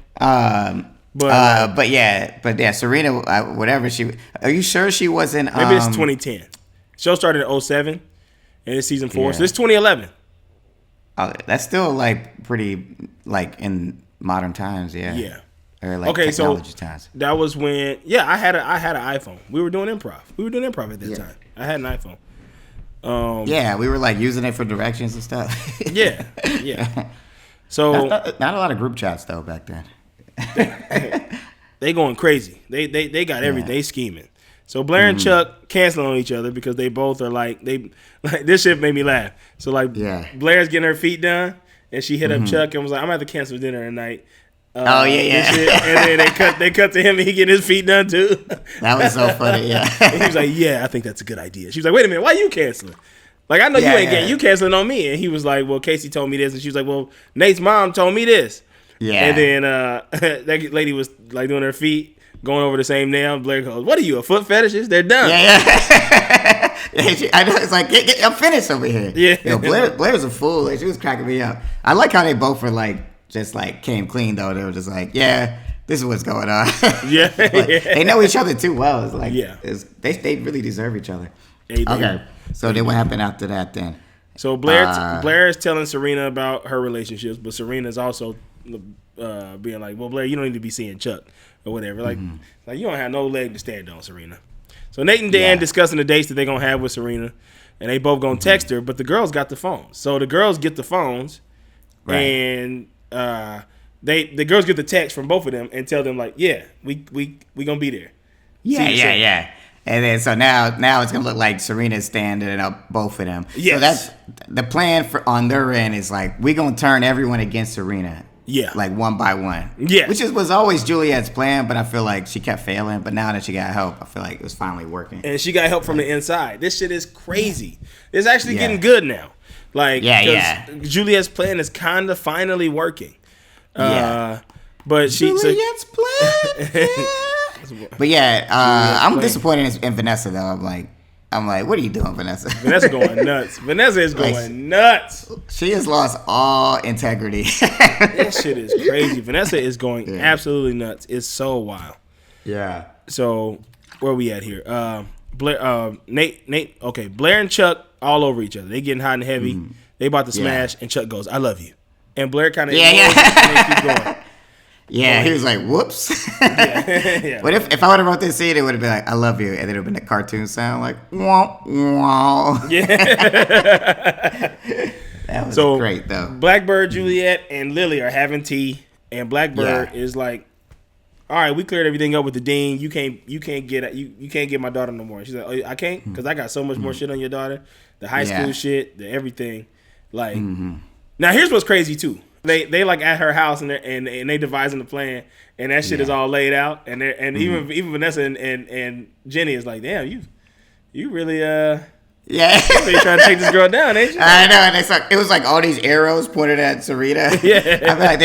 C: But Serena, whatever are you sure she wasn't?
B: Maybe it's 2010. Show started in 2007, and it's season 4, so it's 2011.
C: That's still like pretty like in modern times, yeah.
B: Yeah.
C: Or like technology times.
B: That was when I had an iPhone. We were doing improv. At that time. I had an iPhone.
C: We were like using it for directions and stuff.
B: Yeah. So
C: not a lot of group chats though back then.
B: they going crazy. They got everything. They scheming. So Blair and Chuck canceling on each other because they both are like this shit made me laugh. So Blair's getting her feet done and she hit up Chuck and was like, I'm gonna have to cancel dinner tonight.
C: Oh yeah.
B: And then they cut to him and he getting his feet done too.
C: That was so funny. Yeah.
B: And he was like, yeah, I think that's a good idea. She was like, wait a minute, why you canceling? Like, I know you ain't getting, you canceling on me. And he was like, well, Casey told me this. And she was like, well, Nate's mom told me this. Yeah. And then that lady was like doing her feet, going over the same nail. Blair goes, what are you, a foot fetishist? They're done.
C: Yeah. I know. It's like, I'm finished over here. Yeah. Yo, Blair's a fool. Like, she was cracking me up. I like how they both were like, just like came clean though. They were just like, yeah, this is what's going on. They know each other too well. It's like, they really deserve each other. Okay. So then what happened after that then?
B: So Blair is telling Serena about her relationships, but Serena's also being like, well, Blair, you don't need to be seeing Chuck or whatever. Like you don't have no leg to stand on, Serena. So Nate and Dan discussing the dates that they're going to have with Serena, and they both going to text her, but the girls got the phones. So the girls get the phones, and the girls get the text from both of them and tell them like, yeah, we going to be there.
C: Yeah. And then so now it's gonna look like Serena's standing up both of them. Yes. So that's the plan on their end is like we gonna turn everyone against Serena. Yeah. Like one by one. Yeah. Which was always Juliet's plan, but I feel like she kept failing. But now that she got help, I feel like it was finally working.
B: And she got help from the inside. This shit is crazy. It's actually getting good now. Like Juliet's plan is kind of finally working. But
C: Juliet's plan. But I'm disappointed in Vanessa though. I'm like, what are you doing, Vanessa?
B: Vanessa going nuts. Vanessa is going nuts.
C: She has lost all integrity.
B: That shit is crazy. Vanessa is going absolutely nuts. It's so wild. Yeah. So where we at here? Blair, Nate. Okay, Blair and Chuck all over each other. They getting hot and heavy. They about to smash, and Chuck goes, "I love you," and Blair kind of and they keep going.
C: Yeah, he was like, whoops. But if I would have wrote this scene, it would have been like, I love you. And then it would have been a cartoon sound like, wah, wah. Yeah. That was great, though.
B: Blackbird, Juliet, and Lily are having tea. And Blackbird is like, all right, we cleared everything up with the dean. You can't get my daughter no more. She's like, oh, I can't? Because I got so much more shit on your daughter. The high school shit, the everything. Like, now here's what's crazy, too. They like at her house and they devising the plan and that shit is all laid out and even Vanessa and Jenny is like, damn, you really you really trying to take this girl down, ain't you?
C: I know, and it was like all these arrows pointed at Serena. Yeah, I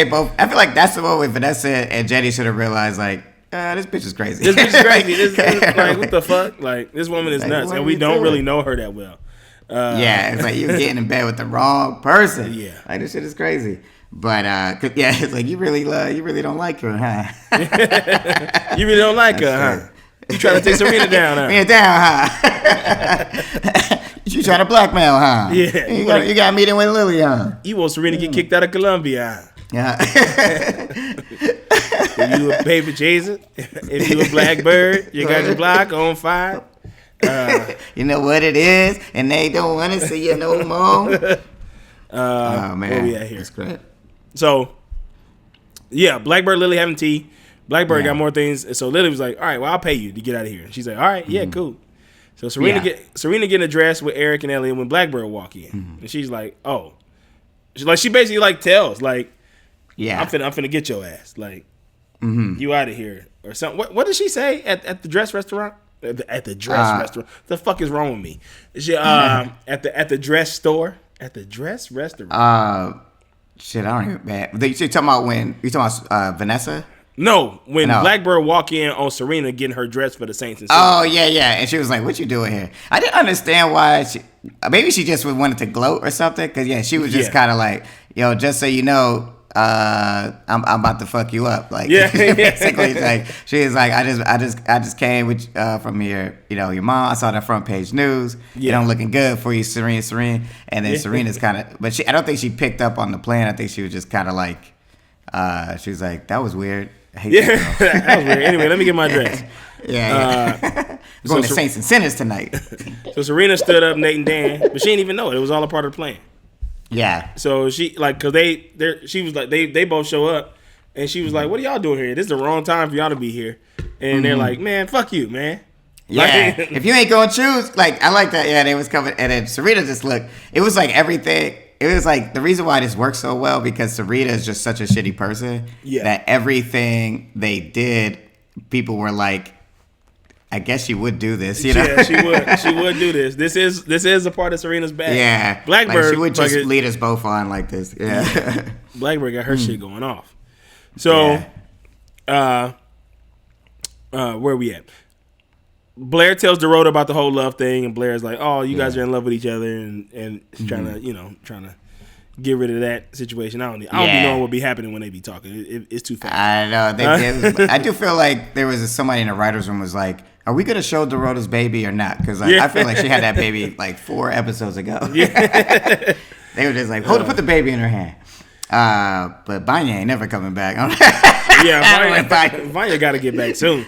C: feel like that's the moment Vanessa and Jenny should have realized like, this bitch is crazy.
B: This bitch is crazy. This like what the fuck? Like this woman is nuts, and we don't really know her that well.
C: It's like you're getting in bed with the wrong person. Yeah, like this shit is crazy. But it's like you really don't like her, huh?
B: You really don't like her, huh? You trying to take Serena down, huh?
C: Serena down, huh? You trying to blackmail, huh? Yeah. You got a meeting with Lily, huh?
B: You want Serena to get kicked out of Columbia, huh?
C: Yeah.
B: If you a paper chaser, if you a blackbird, you got your block on fire.
C: You know what it is, and they don't want to see you no more. Oh man,
B: where we at here?
C: That's great.
B: So, Blackbird, Lily having tea. Blackbird got more things, and so Lily was like, "All right, well, I'll pay you to get out of here." And she's like, "All right, cool." So Serena getting a dress with Eric and Elliot when Blackbird walk in, and she's like, "Oh," she basically like tells like, "Yeah, I'm finna get your ass, like, you out of here or something." What did she say at the dress restaurant? At the dress restaurant, the fuck is wrong with me? She at the dress store. At the dress restaurant.
C: Shit, I don't even. You talking about Vanessa?
B: No, when Blackbird walk in on Serena getting her dress for the Saints and
C: Oh yeah, and she was like, "What you doing here?" I didn't understand why. Maybe she just wanted to gloat or something. Because she was just kind of like, "Yo, just so you know, I'm about to fuck you up." Like, basically, like she was like, I just came with from your mom. I saw the front page news. You know, looking good for you, Serena. And then Serena's kind of, but I don't think she picked up on the plan. I think she was just kind of like, she was like, that was weird. I hate that,
B: that was weird. Anyway, let me get my dress.
C: Going to Saints and Sinners tonight.
B: So Serena stood up, Nate and Dan, but she didn't even know it. It was all a part of the plan.
C: Yeah.
B: So she like, cause she was like, they both show up, and she was like, "What are y'all doing here? This is the wrong time for y'all to be here." And they're like, "Man, fuck you, man."
C: Yeah,
B: Like,
C: if you ain't gonna choose, like I like that. Yeah, they was coming, and then Serena just looked. It was like everything. It was like the reason why this works so well because Serena is just such a shitty person.
B: Yeah.
C: That everything they did, people were like, I guess she would do this. You know?
B: Yeah, she would. She would do this. This is a part of Serena's bag.
C: Yeah,
B: Blackbird.
C: Like she would just lead us both on like this. Yeah.
B: Blackbird got her shit going off. So, where we at? Blair tells Dorota about the whole love thing, and Blair's like, "Oh, you guys are in love with each other," and trying to get rid of that situation. I don't be knowing what be happening when they be talking. It's too fast.
C: I know. I do feel like there was somebody in the writers' room was like, "Are we gonna show Dorota's baby or not?" Because I feel like she had that baby like 4 episodes ago. Yeah. They were just like, put the baby in her hand. But Vanya ain't never coming back.
B: Vanya got to get back soon.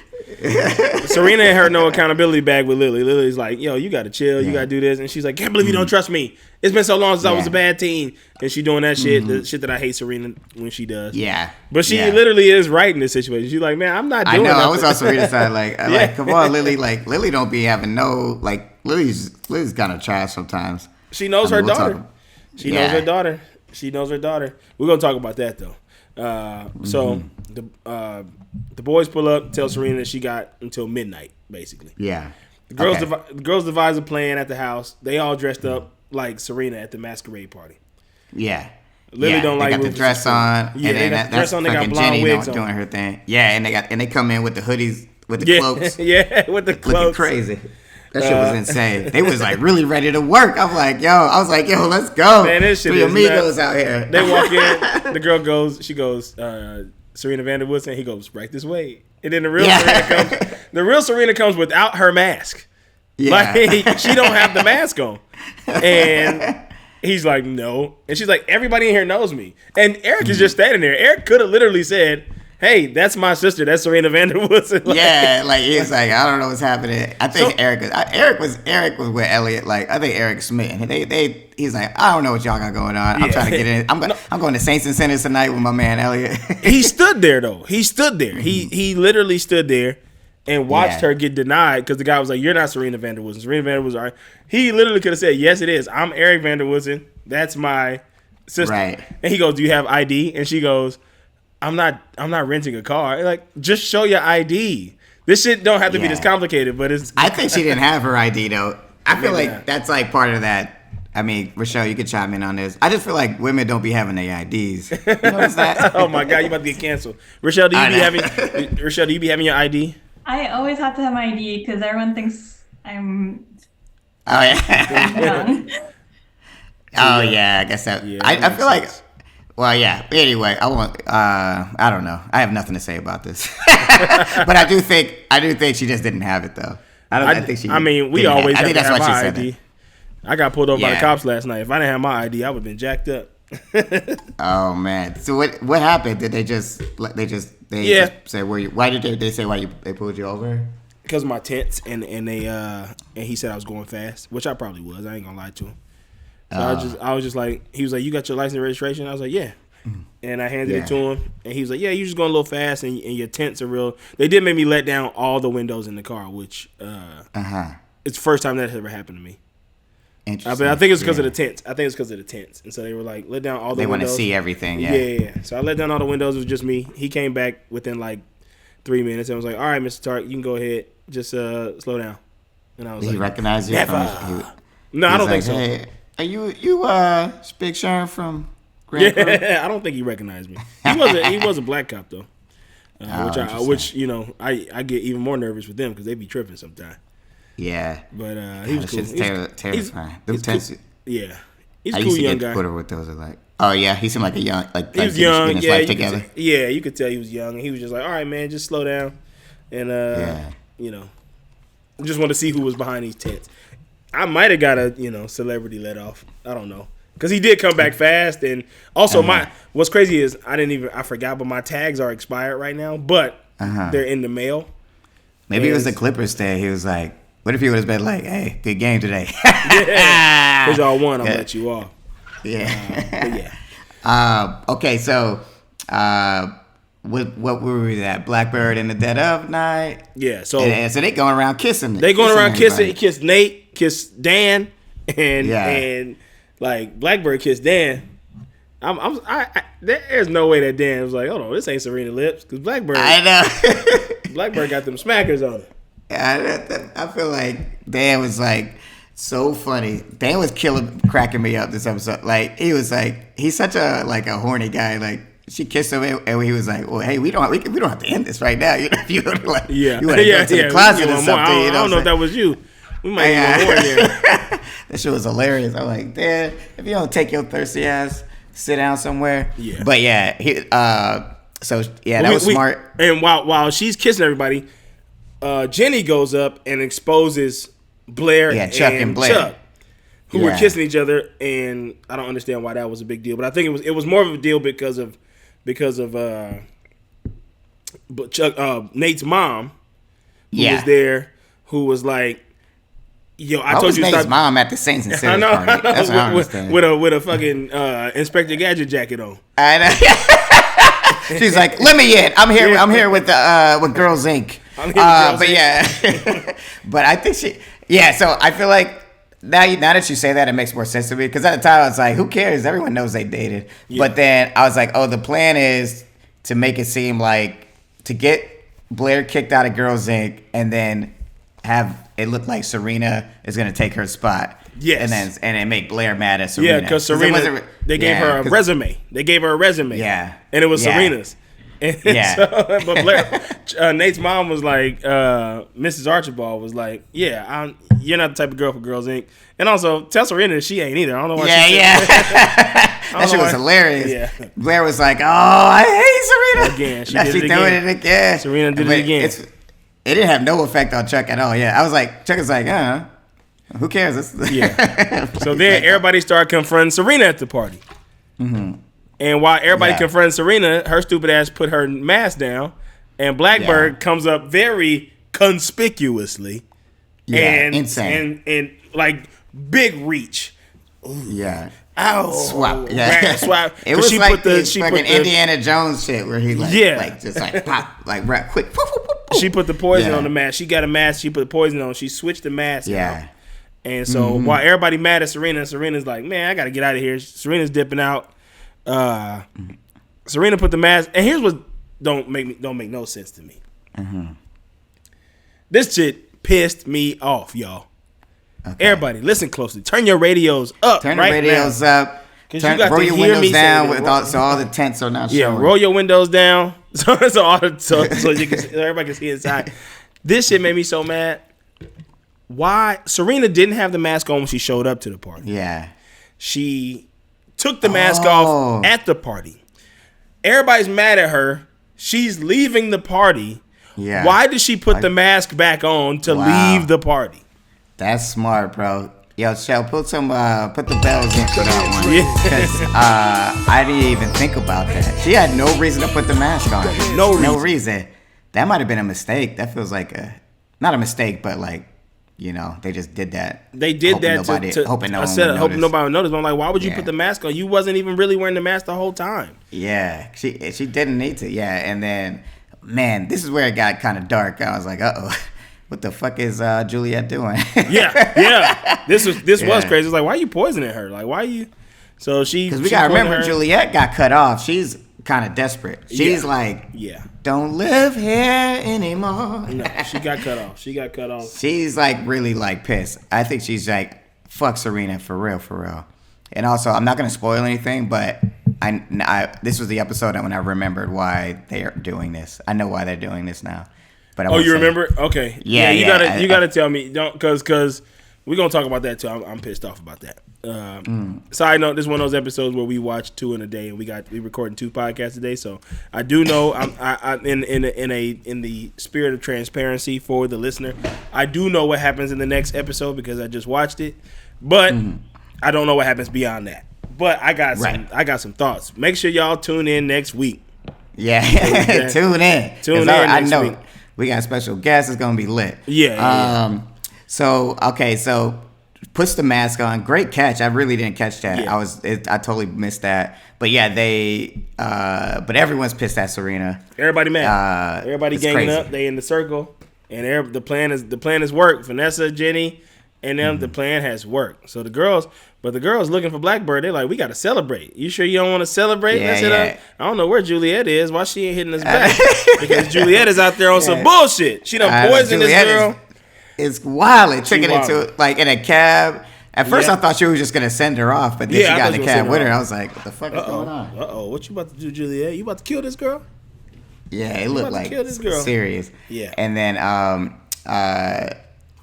B: Serena ain't heard no accountability bag with Lily. Lily's like, "Yo, you got to chill. You got to do this." And she's like, "Can't believe you don't trust me. It's been so long since I was a bad teen." And she doing that shit, the shit that I hate Serena when she does.
C: Yeah.
B: But she literally is right in this situation. She's like, "Man, I'm not doing that."
C: I was also Serena's side. Like, come on, Lily. Like, Lily don't be having Lily's kind of trash sometimes.
B: She knows her daughter. She knows her daughter. She knows her daughter. We're gonna talk about that though. So the boys pull up, tell Serena that she got until midnight, basically.
C: Yeah.
B: The girls devise a plan at the house. They all dressed up like Serena at the masquerade party.
C: Yeah.
B: Lily don't like
C: they got the dress on.
B: Yeah,
C: and
B: they
C: then
B: got the dress on. They got blonde
C: Jenny
B: wigs on.
C: doing her thing. Yeah, and they come in with the hoodies, with the cloaks.
B: Yeah, with the cloaks.
C: Looking crazy. That shit was insane. They was like really ready to work. I was like, yo, let's go.
B: Man, this shit
C: Three
B: is
C: amigos
B: nuts.
C: out here.
B: They walk in. The girl goes. She goes. Serena Vanderwoodson. He goes right this way. And then the real Serena comes. The real Serena comes without her mask.
C: Yeah.
B: Like she don't have the mask on. And he's like, no. And she's like, everybody in here knows me. And Eric is just standing there. Eric could have literally said, "Hey, that's my sister. That's Serena Vanderwoodson."
C: Like he's like, I don't know what's happening. I think Eric was with Elliot. Like I think Eric's smitten. He's like, I don't know what y'all got going on. I'm trying to get in. I'm going to Saints and Sinners tonight with my man Elliot.
B: He stood there though. He stood there. He literally stood there and watched her get denied because the guy was like, "You're not Serena Vanderwoodson. Serena Vanderwoodson." All right. He literally could have said, "Yes, it is. I'm Eric Vanderwoodson. That's my sister."
C: Right.
B: And he goes, "Do you have ID?" And she goes, I'm not renting a car. Like, just show your ID. This shit don't have to be this complicated, but it's.
C: I think she didn't have her ID though. I feel like that's like part of that. I mean, Rochelle, you could chime in on this. I just feel like women don't be having their IDs. You notice that?
B: Oh my God, you about to get canceled. Rochelle, do you be having your ID?
D: I always have to have my ID because everyone thinks I'm
C: young. Oh yeah, I guess that. Yeah, I feel like. Well, yeah. Anyway, I don't know. I have nothing to say about this, but I do think she just didn't have it though. I think she.
B: I mean, we always. I think that's why she said
C: it.
B: I got pulled over by the cops last night. If I didn't have my ID, I would have been jacked up.
C: Oh man! So what happened? Did they just say where you? Why did they say they pulled you over?
B: Because of my tents and he said I was going fast, which I probably was. I ain't gonna lie to him. So I was just like, he was like, "You got your license and registration?" I was like, "Yeah." And I handed it to him, and he was like, "Yeah, you just going a little fast, and your tents are real." They did make me let down all the windows in the car, which it's the first time that has ever happened to me.
C: Interesting.
B: I think it's because of the tents. And so they were like, let down all the windows. They want
C: to see everything,
B: Yeah. So I let down all the windows. It was just me. He came back within like 3 minutes and was like, "All right, Mr. Tark, you can go ahead. Just slow down." And I was
C: Did he recognize you?
B: No, I don't think so.
C: Hey, are you Big Sharon from Grand Crew?
B: I don't think he recognized me. He was a black cop though. Which you know, I get even more nervous with them because they be tripping sometimes.
C: Yeah,
B: but he was cool.
C: Terrifying.
B: Cool. Yeah, he's
C: a
B: cool
C: young
B: guy.
C: Put her with those are like, oh yeah, he seemed like a young,
B: he was young.
C: Getting his life together.
B: You could tell he was young, and he was just like, "All right, man, just slow down," and you know, just want to see who was behind these tents. I might have got a celebrity let off. I don't know. Because he did come back fast, and also what's crazy is I forgot, but my tags are expired right now, but they're in the mail.
C: Maybe it was the Clippers day. He was like, what if he would have been like, "Hey, good game today."
B: Because y'all won, I'll let you off.
C: Yeah.
B: Yeah.
C: Okay, so what were we at? Blackbird in the dead of night.
B: Yeah. So
C: so they going around kissing.
B: They going around kissing.
C: everybody.
B: Kiss Nate, kiss Dan, and like Blackbird kissed Dan. There's no way that Dan was like, hold on, this ain't Serena lips, because Blackbird.
C: I know.
B: Blackbird got them smackers on it.
C: I feel like Dan was like so funny. Dan was cracking me up this episode. Like he was like, he's such a horny guy. Like she kissed him and he was like, well, hey, we don't have to end this right now. You know, if you want to go to the closet or something.
B: I don't know if that was you. We might need more here.
C: That shit was hilarious. I'm like, Dan, if you don't take your thirsty ass, sit down somewhere.
B: Yeah.
C: But yeah, that was smart.
B: And while she's kissing everybody, Jenny goes up and exposes Blair and
C: Blair.
B: Chuck, who were kissing each other, and I don't understand why that was a big deal. But I think it was more of a deal because of Chuck, Nate's mom, who was there, who was like, yo, I told you
C: Nate's mom at the Saints and Sinners party. That's what I understand.
B: With a fucking Inspector Gadget jacket on.
C: I know. She's like, let me in. I'm here with Girls Inc. But yeah, but I think so I feel like now that you say that, it makes more sense to me, because at the time I was like, who cares? Everyone knows they dated. Yeah. But then I was like, oh, the plan is to make it seem like to get Blair kicked out of Girls Inc. and then have it look like Serena is going to take her spot.
B: Yes.
C: And then make Blair mad at Serena.
B: Yeah, because Serena, they gave her a resume. They gave her a resume.
C: Yeah.
B: And it was Serena's. And but Blair, Nate's mom was like, Mrs. Archibald was like, yeah, you're not the type of girl for Girls Inc. And also, tell Serena that she ain't either. I don't know why she
C: that shit was hilarious. Yeah. Blair was like, oh, I hate Serena.
B: Again,
C: she doing it again.
B: Serena did it again.
C: It didn't have no effect on Chuck at all. Yeah, I was like, Chuck is like, who cares?
B: Yeah. So then everybody started confronting Serena at the party. Mm-hmm. And while everybody confronted Serena, her stupid ass put her mask down, and Blackbird comes up very conspicuously.
C: Yeah,
B: and
C: insane.
B: And like big reach.
C: Ooh. Yeah.
B: Ow.
C: Swap. Yeah.
B: Swap.
C: It was like fucking Indiana Jones shit where he just pop, quick.
B: She put the poison on the mask. She got a mask. She put the poison on. She switched the mask.
C: Yeah.
B: Out. And so while everybody mad at Serena, Serena's like, man, I got to get out of here. Serena's dipping out. Serena put the mask. And here's what don't make no sense to me. Mm-hmm. This shit pissed me off, y'all. Okay. Everybody, listen closely. Turn your radios up.
C: Turn the radios up. Roll your windows down so all the tents are not showing.
B: Yeah, roll your windows down so everybody can see inside. This shit made me so mad. Why Serena didn't have the mask on when she showed up to the party?
C: Yeah,
B: she took the mask off at the party. Everybody's mad at her. She's leaving the party. Yeah. Why did she put the mask back on to leave the party?
C: That's smart, bro. Yo, Shell, put the bells in for that one. Because I didn't even think about that. She had no reason to put the mask on. No reason. That might have been a mistake. That feels like not a mistake, but like, you know, they just did that.
B: They did that hoping nobody would notice. But I'm like, why would you put the mask on? You wasn't even really wearing the mask the whole time.
C: Yeah, she didn't need to. Yeah, and then, man, this is where it got kind of dark. I was like, uh-oh. What the fuck is Juliet doing?
B: yeah. This was crazy. It's like, why are you poisoning her? Like, why are you? So
C: because we gotta remember, Juliet got cut off. She's kind of desperate. She's don't live here anymore.
B: No, she got cut off.
C: She's like really like pissed. I think she's like, fuck Serena for real. And also, I'm not gonna spoil anything, but I this was the episode when I remembered why they are doing this. I know why they're doing this now. But
B: you remember? Okay. Yeah, you gotta tell me. Don't because we're gonna talk about that too. I'm pissed off about that. Side note: this is one of those episodes where we watch 2 in a day, and we recording 2 podcasts a day. So I do know I'm in the spirit of transparency for the listener. I do know what happens in the next episode because I just watched it, but I don't know what happens beyond that. But I got some thoughts. Make sure y'all tune in next week.
C: Yeah, tune in. I know. Week. We got special guests. It's gonna be lit.
B: Yeah.
C: So puts the mask on. Great catch. I really didn't catch that.
B: Yeah.
C: I totally missed that. But yeah, but everyone's pissed at Serena.
B: Everybody mad. Everybody
C: it's
B: ganging
C: crazy.
B: up. They in the circle, and the plan is worked. Vanessa, Jenny, and them. The plan has worked. So the girls looking for Blackbird. They're like, we got to celebrate. You sure you don't want to celebrate?
C: Yeah,
B: Let's hit
C: yeah.
B: up. I don't know where Juliet is. Why she ain't hitting us back? Because Juliet is out there on some bullshit. She done poisoned this girl.
C: It's wild. Tricking
B: wildin'.
C: into like in a cab. At first,
B: Yeah.
C: I thought she was just gonna send her off, but then
B: Yeah,
C: she
B: I
C: got
B: thought
C: in
B: she
C: the
B: was
C: cab
B: sending
C: with
B: her
C: her.
B: off.
C: I was like, "What the fuck is going on?"
B: What you about to do, Juliet? You about to kill this girl?
C: Yeah, it looked
B: about to
C: like
B: kill this girl.
C: serious.
B: Yeah.
C: And then,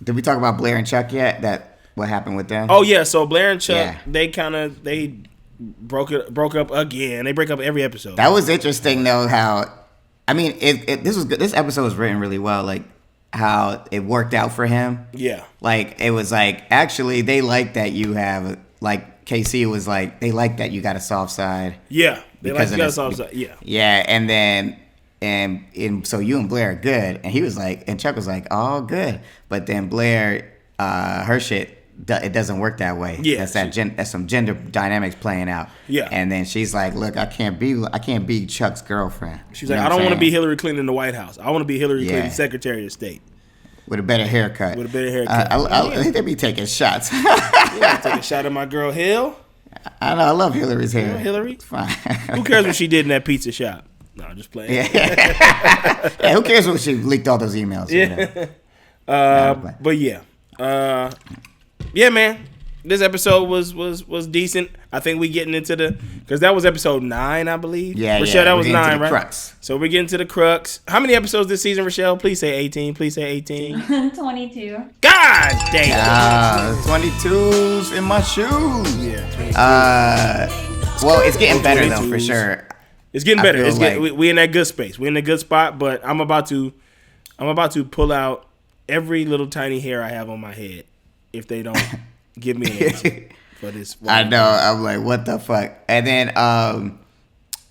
C: did we talk about Blair and Chuck yet? What happened with them?
B: Oh yeah, so Blair and Chuck,
C: Yeah.
B: they broke up again. They break up every episode.
C: That was interesting though. How I mean, this episode was written really well. Like how it worked out for him.
B: Yeah.
C: Like it was like actually they like that you have like KC was like they like that you got a soft side.
B: Yeah. They like
C: Because
B: you
C: of
B: got
C: this-
B: some. Yeah.
C: Yeah, and then and so you and Blair are good, and he was like, and Chuck was like, oh good, but then Blair, her shit. It doesn't work that way.
B: Yeah,
C: that's some gender dynamics playing out.
B: Yeah.
C: and then she's like, "Look, I can't be Chuck's girlfriend."
B: She's
C: You
B: like,
C: know
B: I
C: what
B: don't
C: I'm
B: want to be
C: saying?
B: Hillary Clinton in the White House. I want to be Hillary
C: Yeah.
B: Clinton, Secretary of State.
C: With a better haircut.
B: With a better haircut.
C: I think they be taking shots.
B: Yeah, take a shot at my girl Hill.
C: I know. I love Hillary's hair.
B: know Hillary?
C: It's fine.
B: Who cares what she did in that pizza shop? No, I'm just playing.
C: Yeah. Yeah. Who cares when she leaked all those emails?
B: Yeah. But yeah. Yeah, man. This episode was decent. I think we getting into because that was episode 9, I believe.
C: Yeah,
B: Rochelle, that
C: we're
B: was
C: getting to
B: 9,
C: the
B: right?
C: crux.
B: So we're getting to the crux. How many episodes this season, Rochelle? Please say 18. Please say 18.
D: 22.
B: God damn.
C: 22's in my shoes.
B: Yeah.
C: Well, it's getting better though, for
B: 22s.
C: sure.
B: It's getting better.
C: feel
B: It's getting,
C: like-
B: we in that good space. We in a good spot. But I'm about to pull every little tiny hair I have on my head if they don't give me an answer for this.
C: I know. I'm like, what the fuck? And then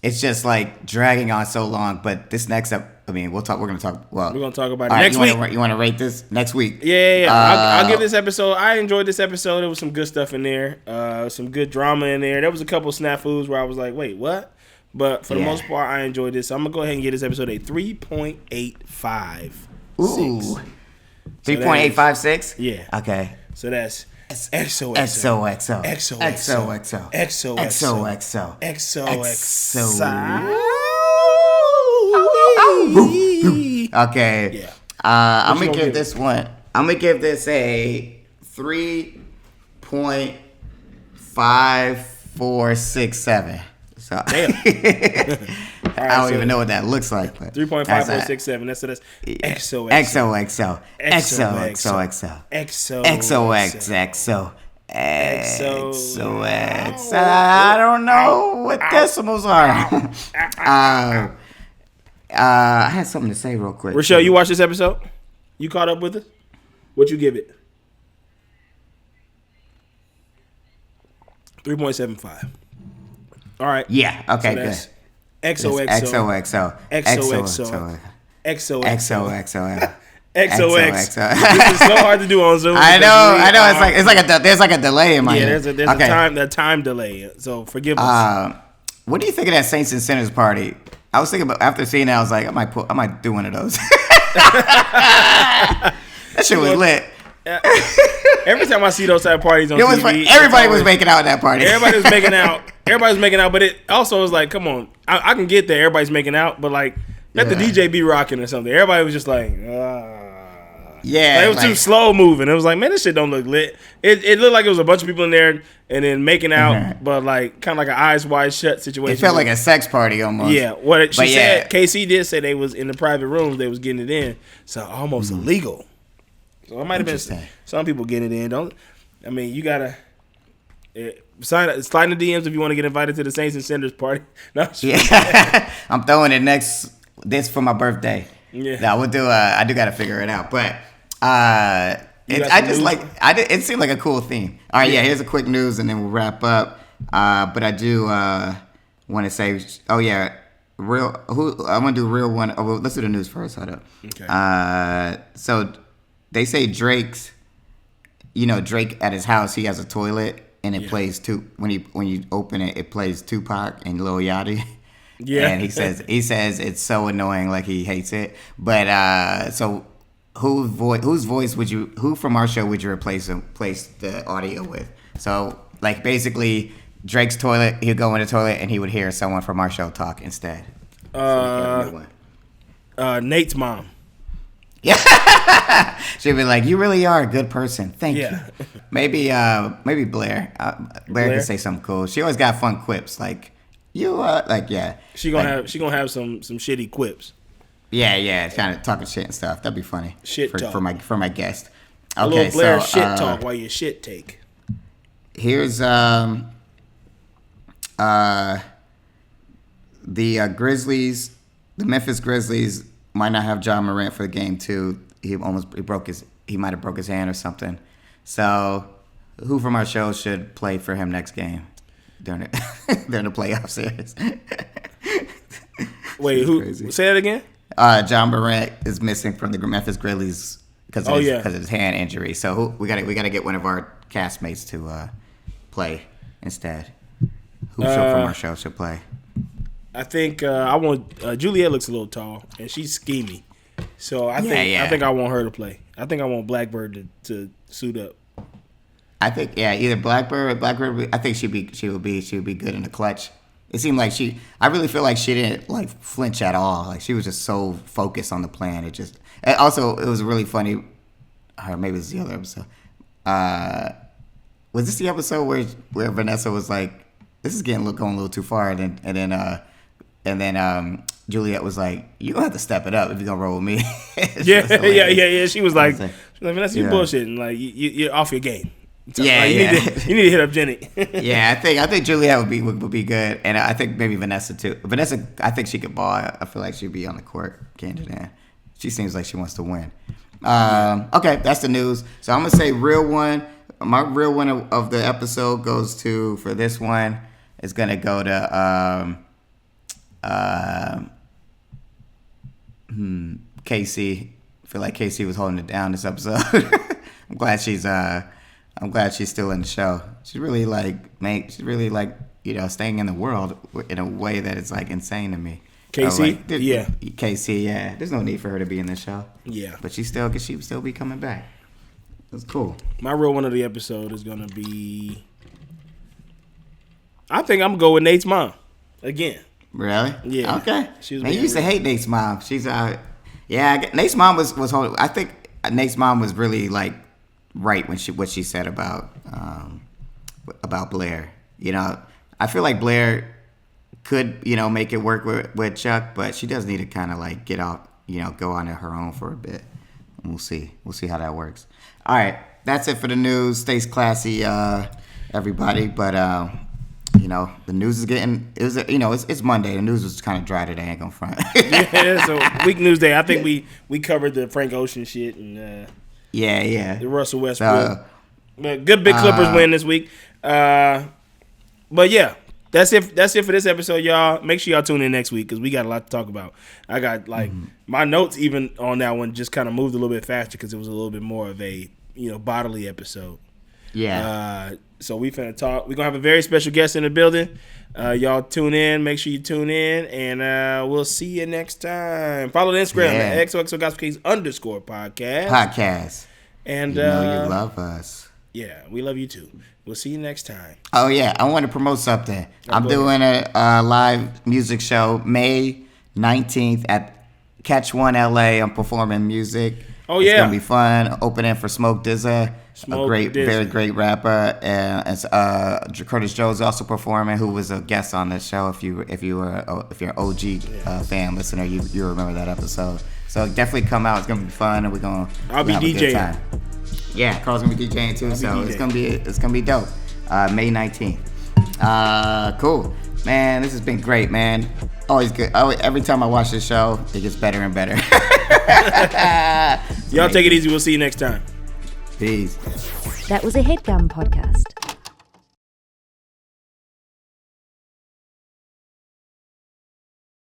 C: it's just like dragging on so long. But this next up, I mean, we're gonna talk. Well,
B: We're gonna talk about it
C: all right,
B: next week.
C: You want to rate this next week?
B: Yeah. I'll give this episode. I enjoyed this episode. There was some good stuff in there. Some good drama in there. There was a couple snafus where I was like, wait, what? But for the most part, I enjoyed this. So I'm gonna go ahead and give this episode a 3.85.
C: Ooh, 3.856.
B: Yeah.
C: Okay.
B: So that's XOXO.
C: XOXO.
B: XOXO.
C: XOXO.
B: XOXO.
C: Okay.
B: Yeah.
C: I'm
B: you
C: gonna
B: gonna
C: give
B: give
C: this one. I'm gonna give this a 3.5467. So
B: Damn.
C: I don't even know what that looks like. But
B: 3.5467. That's XOXO.
C: XOXO. XOXO. XOXO. XOXO. I don't know what decimals are. I had something to say real quick.
B: Rochelle, you watched this episode? You caught up with it? What'd you give it? 3.75. All right.
C: Yeah. Okay.
B: So
C: Good.
B: that's XOXO.
C: XOXO.
B: XOXO. XOXO.
C: XOXO.
B: XOX. This is so hard to do on Zoom.
C: I know. There's like a delay in my
B: Yeah,
C: head.
B: there's a time delay. So forgive us.
C: What do you think of that Saints and Sinners party? I was thinking about after seeing that, I was like, I might do one of those. That shit was lit.
B: Every time I see those type of parties on TV,
C: everybody was making out at that party.
B: Everybody was making out. Everybody's making out, but it also was like, come on, I can get there. Everybody's making out, but like, let the DJ be rocking or something. Everybody was just like,
C: yeah,
B: it was too slow moving. It was like, man, this shit don't look lit. It looked like it was a bunch of people in there and then making out, but like kind of like an eyes wide shut situation.
C: It felt like a sex party almost.
B: Yeah, she said, KC did say they was in the private rooms. They was getting it in, so almost illegal. So it might have been some people getting it in. You gotta slide in the DMs if you want to get invited to the Saints and Sinners party. No,
C: yeah. I'm throwing it this for my birthday.
B: Yeah.
C: No, we'll do. I do gotta figure it out, but it seemed like a cool theme. All right, yeah. Here's a quick news, and then we'll wrap up. But I do want to say, I'm gonna do real one. Oh, well, let's do the news first. Hold up.
B: Okay.
C: So they say Drake's Drake at his house, he has a toilet and it plays when you open it, it plays Tupac and Lil Yachty.
B: Yeah.
C: And he says it's so annoying, like he hates it. But so whose voice who from our show would you replace the audio with? So like basically Drake's toilet, he'd go in the toilet and he would hear someone from our show talk instead.
B: Nate's mom.
C: Yeah. She'd be like, "You really are a good person. Thank you." Maybe Blair. Blair can say something cool. She always got fun quips like you
B: She gonna have some shitty quips.
C: Yeah, kind of talking shit and stuff. That'd be funny.
B: Shit talk
C: for my guest. Okay,
B: a little Blair
C: so,
B: shit talk while you shit take.
C: Here's the Grizzlies, the Memphis Grizzlies might not have John Morant for game 2. He might have broke his hand or something. So, who from our show should play for him next game during the playoff series?
B: Wait, who?
C: Crazy.
B: Say that again.
C: John Morant is missing from the Memphis Grizzlies because of his hand injury. So we got to get one of our castmates to play instead. Who from our show should play?
B: I think I want Juliet looks a little tall and she's schemy, so I think I want her to play. I think I want Blackbird to suit up.
C: I think either Blackbird. I think she would be good in the clutch. It seemed like I really feel like she didn't like flinch at all. Like she was just so focused on the plan. It was really funny. Or maybe it was the other episode. Was this the episode where Vanessa was like, "This is going a little too far," and then Juliet was like, "You gonna have to step it up if you're gonna roll with me."
B: Yeah. She was like, "Vanessa, you bullshitting. Like you're off your game." So, you need to hit up Jenny.
C: Yeah, I think Juliet would be good, and I think maybe Vanessa too. Vanessa, I think she could ball. I feel like she'd be on the court, candidate. She seems like she wants to win. Okay, that's the news. So I'm gonna say real one. My real one of the episode goes to, for this one, is gonna go to Casey. I feel like Casey was holding it down this episode. I'm glad she's still in the show. She's really staying in the world in a way that is like insane to me.
B: Casey,
C: Casey, yeah. There's no need for her to be in this show.
B: Yeah,
C: but she would still be coming back. That's cool.
B: My real one of the episode is gonna be. I think I'm gonna go with Nate's mom again.
C: Really?
B: Yeah.
C: Okay. Man, you used to hate Nate's mom. She's Nate's mom was holding. I think Nate's mom was really like right when what she said about Blair. I feel like Blair could make it work with Chuck, but she does need to kind of like get out, go on her own for a bit. And we'll see how that works. All right, that's it for the news. Stays classy, everybody. But the news is getting. It's Monday. The news was kind of dry today. I ain't gonna front.
B: Yeah, so week news day. I think we covered the Frank Ocean shit and the Russell Westbrook. Good big Clippers win this week. But yeah. That's it for this episode, y'all. Make sure y'all tune in next week because we got a lot to talk about. I got my notes even on that one just kind of moved a little bit faster because it was a little bit more of a bodily episode.
C: Yeah.
B: So we finna talk. We're gonna have a very special guest in the building. Y'all tune in. Make sure you tune in, and we'll see you next time. Follow the Instagram at XOXO Gospel Kings _podcast. And
C: you love us.
B: Yeah, we love you too. We'll see you next time.
C: Oh, yeah. I want to promote something. I'm doing a live music show May 19th at Catch One LA. I'm performing music.
B: Oh, yeah.
C: It's going to be fun. Opening for Smoke Dizza, very great rapper. And Curtis Joe's also performing, who was a guest on the show. If you're an OG fan listener, you remember that episode. So definitely come out. It's going to be fun, and
B: I'll be
C: have
B: DJing.
C: a good time. Yeah, Carl's gonna be DJing too, so it's gonna be dope. May 19th. Cool, man. This has been great, man. Always good. Every time I watch this show, it gets better and better.
B: Y'all take it easy. We'll see you next time.
C: Peace.
A: That was a Headgum podcast.